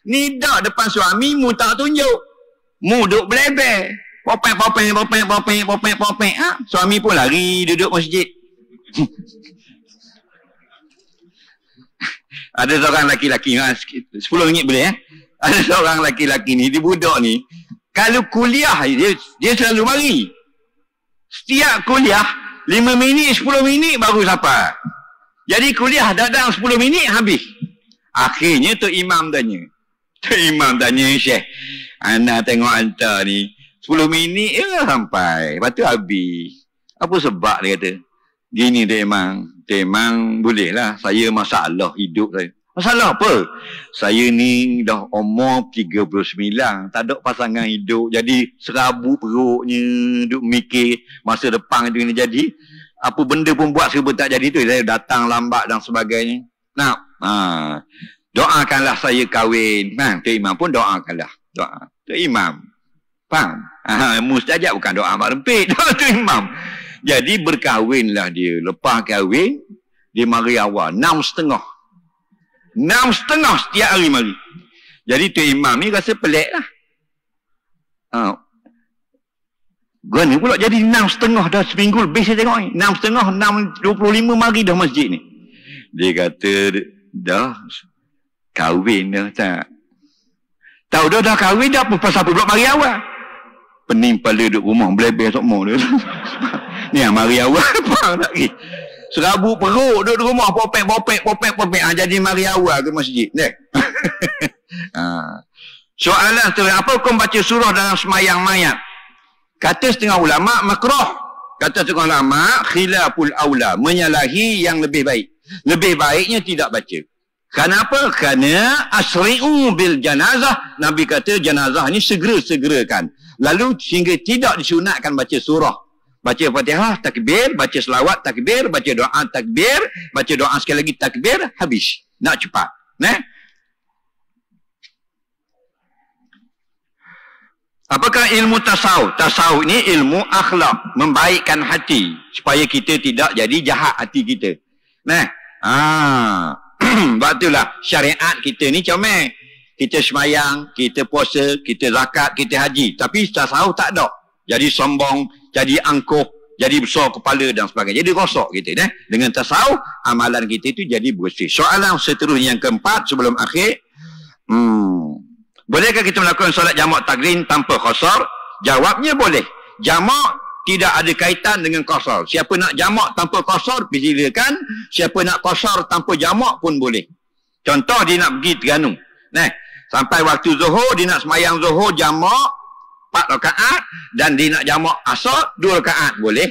[SPEAKER 2] Ni dak depan suami, mu tak tunjuk. Mu duduk belebel. Popek. Suami pun lari duduk masjid. Ada seorang laki-laki, RM10 boleh Ada seorang laki-laki ni, dia budak ni, kalau kuliah, dia selalu mari. Setiap kuliah, 5 minit, 10 minit baru sampai. Jadi kuliah dadang 10 minit habis. Akhirnya Tok Imam tanya. Syekh, anak tengok hantar ni, 10 minit sampai. Lepas tu habis. Apa sebab dia kata? Gini Tok Imam, boleh lah. Saya masalah hidup saya. Masalah apa? Saya ni dah umur 39. Tak ada pasangan hidup. Jadi serabut perutnya. Duk mikir masa depan itu ini jadi. Apa benda pun buat serba tak jadi tu. Saya datang lambat dan sebagainya. Doakanlah saya kahwin. Tok Imam pun doakanlah. Doa. Tok Imam. Faham? Mustajab bukan doa mak rempit. Tok Imam. Jadi berkahwinlah dia. Lepas kahwin, dia mari awal. 6.30. 6.30 setiap hari mari. Jadi Tok Imam ni rasa pelik lah. Gua ni pula jadi 6.30 dah seminggu lebih saya tengok ni. 6.30, 6.25 mari dah masjid ni. Dia kata, dah kahwin dah tak. Tahu dah kahwin dah pasal apa pula mari awal. Pening kepala duduk rumah, belebel sokmo dia. Ni mari awal apa lagi. Serabut perut duduk rumah, popek. Jadi mari awal ke masjid. Soalan seterusnya, apa hukum baca surah dalam semayang mayat? Kata setengah ulama makruh. Kata setengah ulama khilaful aula, menyalahi yang lebih baik. Lebih baiknya tidak baca. Kenapa? Kerana asri'u bil janazah. Nabi kata jenazah ni segera-segerakan. Lalu sehingga tidak disunatkan baca surah. Baca Fatihah, takbir, baca selawat, takbir, baca doa, takbir, baca doa sekali lagi, takbir, habis. Nak cepat. Apakah ilmu tasawuf? Tasawuf ni ilmu akhlak, membaikkan hati supaya kita tidak jadi jahat hati kita. Sebab itulah syariat kita ni comel. Kita semayang, kita puasa, kita zakat, kita haji. Tapi tasawuf tak ada. Jadi sombong, jadi angkuh, jadi besar kepala dan sebagainya. Jadi rosak kita. Dengan tasawuf, amalan kita itu jadi bersih. Soalan seterusnya yang keempat sebelum akhir. Bolehkah kita melakukan solat jamak takdim tanpa qasar? Jawabnya boleh. Jamak tidak ada kaitan dengan qasar. Siapa nak jamak tanpa qasar, silakan. Siapa nak qasar tanpa jamak pun boleh. Contoh, dia nak pergi Terengganu. Sampai waktu zuhur, dia nak semayang zuhur jamak 4 rakaat dan dia nak jamak asar 2 rakaat boleh.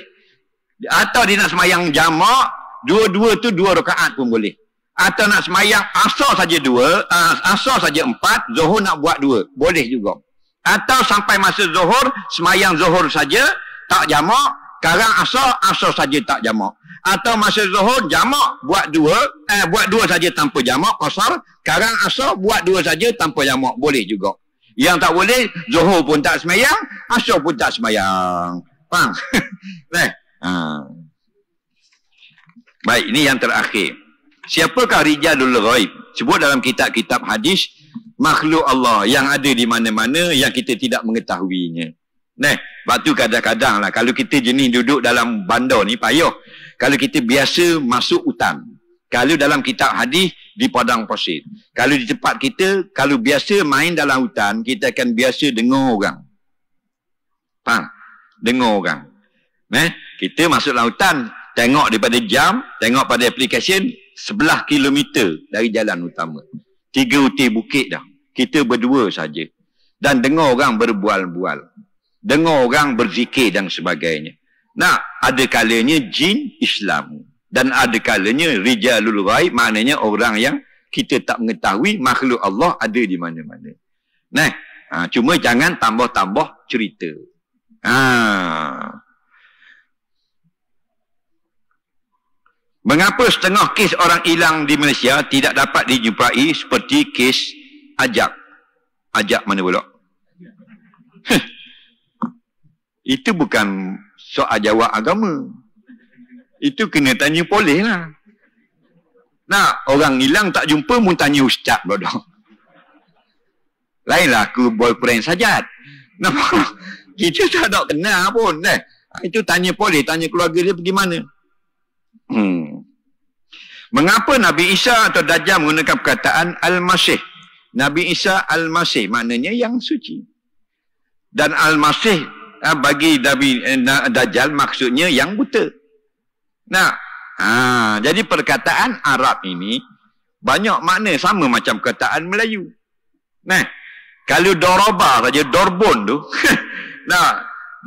[SPEAKER 2] Atau dia nak semayang jamak dua-dua tu 2 rakaat pun boleh. Atau nak semayang asar saja 2, asar saja 4, zuhur nak buat 2, boleh juga. Atau sampai masa zuhur, semayang zuhur saja tak jamak, sekarang asar saja tak jamak. Atau masa zuhur jamak buat 2 saja tanpa jamak qasar, sekarang asar buat 2 saja tanpa jamak, boleh juga. Yang tak boleh, zuhur pun tak semayang, asar pun tak semayang. Faham? Baik, ini yang terakhir. Siapakah rijalul ghaib? Sebut dalam kitab-kitab hadis, makhluk Allah yang ada di mana-mana yang kita tidak mengetahuinya. Sebab tu kadang-kadang lah, kalau kita jenis duduk dalam bandar ni payah. Kalau kita biasa masuk hutan. Kalau dalam kitab hadis, di padang pasir. Kalau di tempat kita, kalau biasa main dalam hutan, kita akan biasa dengar orang. Faham? Dengar orang. Kita masuk dalam hutan, tengok daripada jam, tengok pada aplikasi, 11 kilometer dari jalan utama. 3 utir bukit dah. Kita berdua saja. Dan dengar orang berbual-bual. Dengar orang berzikir dan sebagainya. Ada kalanya jin Islam. Dan ada kalanya rijalul ghaib, maknanya orang yang kita tak mengetahui makhluk Allah ada di mana-mana. Cuma jangan tambah-tambah cerita. Mengapa setengah kes orang hilang di Malaysia tidak dapat dijumpai seperti kes Ajak? Ajak mana pula? Itu bukan soal jawab agama. Itu kena tanya polis lah. Orang hilang tak jumpa pun tanya ustaz bodoh. Lainlah aku boyfriend Sajat. Kita tak nak kenal pun. Itu tanya polis, tanya keluarga dia pergi mana. Mengapa Nabi Isa atau Dajjal menggunakan perkataan Al-Masih? Nabi Isa Al-Masih maknanya yang suci. Dan Al-Masih bagi Nabi Dajjal maksudnya yang buta. Jadi perkataan Arab ini banyak makna sama macam perkataan Melayu. Kalau Doroba saja, Dorbon tu.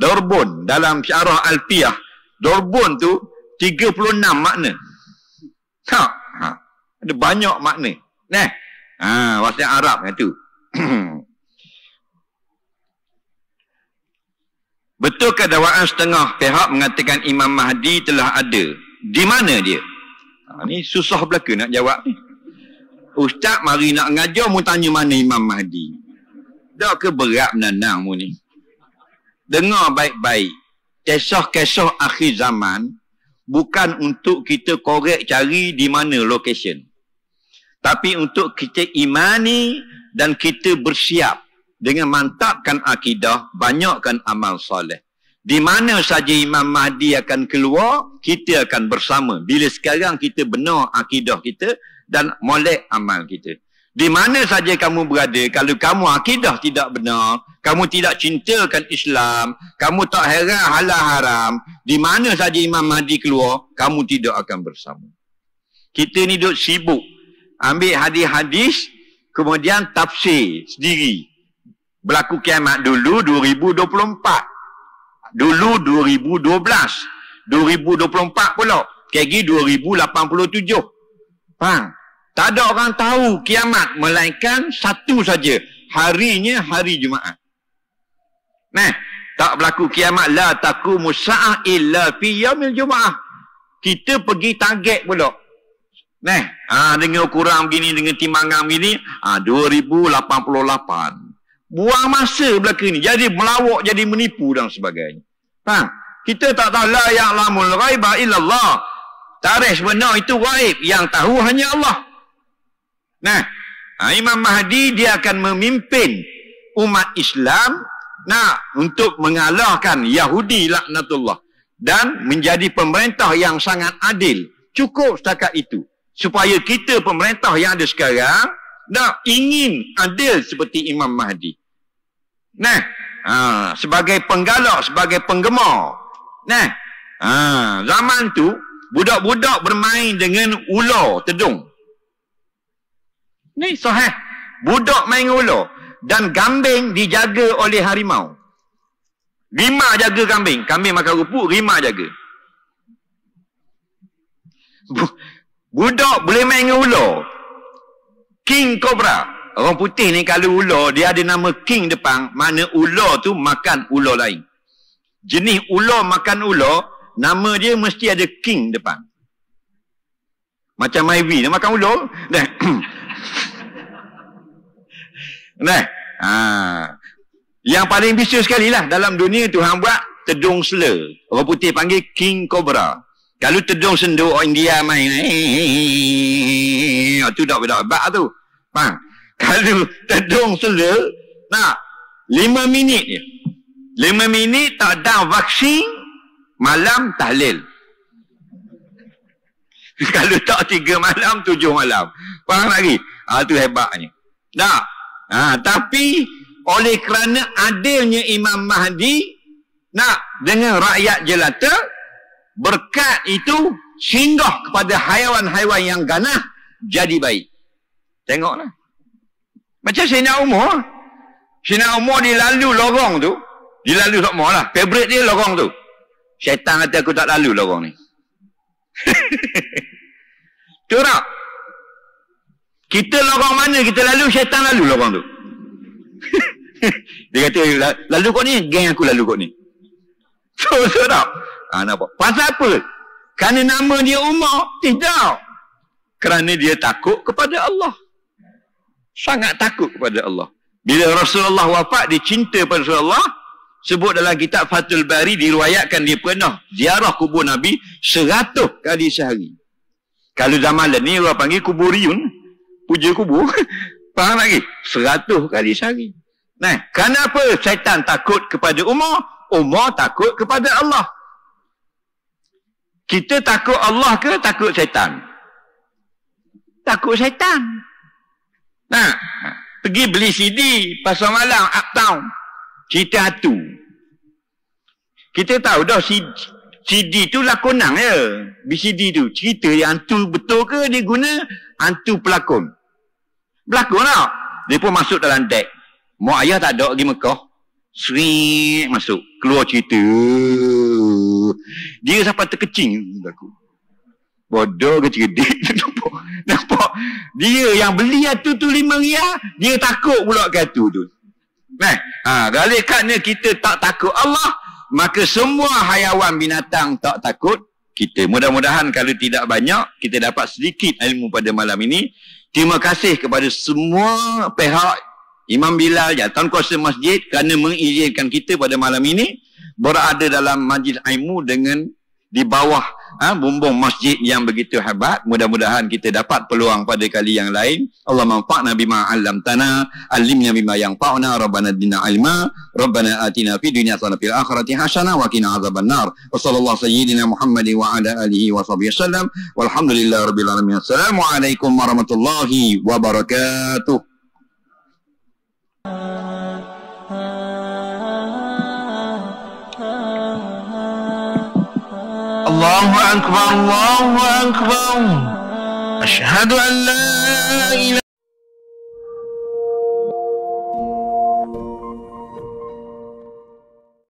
[SPEAKER 2] Dorbon dalam syarah Alfiyah, Dorbon tu 36 makna. Ada banyak makna. Bahasa Arab itu. Betulkah dakwaan setengah pihak mengatakan Imam Mahdi telah ada? Di mana dia? Ni susah belaka nak jawab ni. Ustaz mari nak ngajar mu tanya mana Imam Mahdi. Dak ke berat menanang mu ni. Dengar baik-baik. Kisah-kisah akhir zaman bukan untuk kita korek cari di mana location. Tapi untuk kita imani dan kita bersiap dengan mantapkan akidah, banyakkan amal soleh. Di mana saja Imam Mahdi akan keluar, kita akan bersama. Bila sekarang kita benar akidah kita dan molek amal kita. Di mana saja kamu berada, kalau kamu akidah tidak benar, kamu tidak cintakan Islam, kamu tak heran halal haram, di mana saja Imam Mahdi keluar, kamu tidak akan bersama. Kita ni duk sibuk ambil hadis-hadis, kemudian tafsir sendiri. Berlaku kiamat dulu 2024. Dulu 2012. 2024 pula. Kegi 2087. Faham? Tak ada orang tahu kiamat melainkan satu saja. Harinya hari Jumaat. Tak berlaku kiamat la taqumu sa'ah illa fi yaumil Jumaah. Kita pergi target pula. Dengan kurang begini, dengan timbangan begini, 2088. Buang masa belakang ni. Jadi melawak, jadi menipu dan sebagainya. Faham? Kita tak tahu la ya'lamul ghaiba illallah. Tarikh sebenar itu ghaib. Yang tahu hanya Allah. Imam Mahdi dia akan memimpin umat Islam untuk mengalahkan Yahudi laknatullah. dan menjadi pemerintah yang sangat adil. Cukup setakat itu. Supaya kita pemerintah yang ada sekarang nak ingin adil seperti Imam Mahdi. Nah, sebagai penggalak, sebagai penggemar. Nah, zaman tu budak-budak bermain dengan ular tedung. Ni sahih. Budak main ular dan kambing dijaga oleh harimau. Rimau jaga kambing. Kambing makan rupuk, rimau jaga. Budak boleh main dengan ular. King Cobra. Orang putih ni kalau ular, dia ada nama King depan. Mana ular tu makan ular lain. Jenis ular makan ular, nama dia mesti ada King depan. Macam Ivy, dia makan ular. Nah. Yang paling biasa sekali lah dalam dunia tu hang buat tedung sela. Orang putih panggil King Cobra. Kalau tedung sendu orang India main, tu dak bak tu. Faham? Kalau tedung sela, nak 5 minit je. 5 minit tak ada vaksin, malam tahlil. Kalau tak 3 malam, 7 malam. Faham lagi? Tu hebatnya. Tak? Tapi oleh kerana adilnya Imam Mahdi nak dengan rakyat jelata, berkat itu singgah kepada haiwan-haiwan yang ganah jadi baik. Tengoklah. Macam Sayyidina Umar. Sayyidina Umar dia lalu lorong tu. Dia lalu tak mau lah. Favorite dia lorong tu. Syaitan kata aku tak lalu lorong ni. Tu tak? Kita lorong mana kita lalu, syaitan lalu lorong tu. Dia kata, lalu kau ni, geng aku lalu kau ni. So tak? Nampak? Pasal apa? Kerana nama dia Umar? Tidak. Kerana dia takut kepada Allah. Sangat takut kepada Allah. Bila Rasulullah wafat, dia cinta pada Rasulullah. Sebut dalam kitab Fathul Bari, diriwayatkan dia pernah ziarah kubur Nabi 100 kali sehari. Kalau zaman ni orang panggil kuburiyun, puja kubur. Faham lagi? 100 kali sehari. Nah, kenapa syaitan takut kepada Umar? Umar takut kepada Allah. Kita takut Allah ke takut syaitan? Takut syaitan. Nah, pergi beli CD pasar malam uptown. Cerita hantu. Kita tahu dah CD tu lakonan je. BCD tu. Cerita yang hantu betul ke dia guna hantu pelakon. Pelakon tak? Dia pun masuk dalam deck. Mak ayah tak ada pergi Mekah. Sering masuk. Keluar cerita. Dia sampai terkecing. Bodoh ke cerdik. Nampak? Dia yang beli hantu tu 5 riyal. Dia takut pula ke hantu tu. Kalau kerana kita tak takut Allah, maka semua haiwan binatang tak takut kita. Mudah-mudahan kalau tidak banyak, kita dapat sedikit ilmu pada malam ini. Terima kasih kepada semua pihak, Imam Bilal, Jawatan Kuasa Masjid, kerana mengizinkan kita pada malam ini berada dalam majlis ilmu dengan di bawah bumbung masjid yang begitu hebat. Mudah-mudahan kita dapat peluang pada kali yang lain. Allah manfa'na bima 'allamtana, allimna bima yanfa'una, rabbana zidna ilma, rabbana atina fid dunya hasanah fil akhirati hasanah wa qina adzabannar. Wa sallallahu sayyidina Muhammadin wa ala alihi wa sahbihi wasallam. Walhamdulillahirabbil alamin. Assalamualaikum warahmatullahi wabarakatuh.
[SPEAKER 3] Allahu Akbar, Allahu Akbar. Asyhadu an la ilaha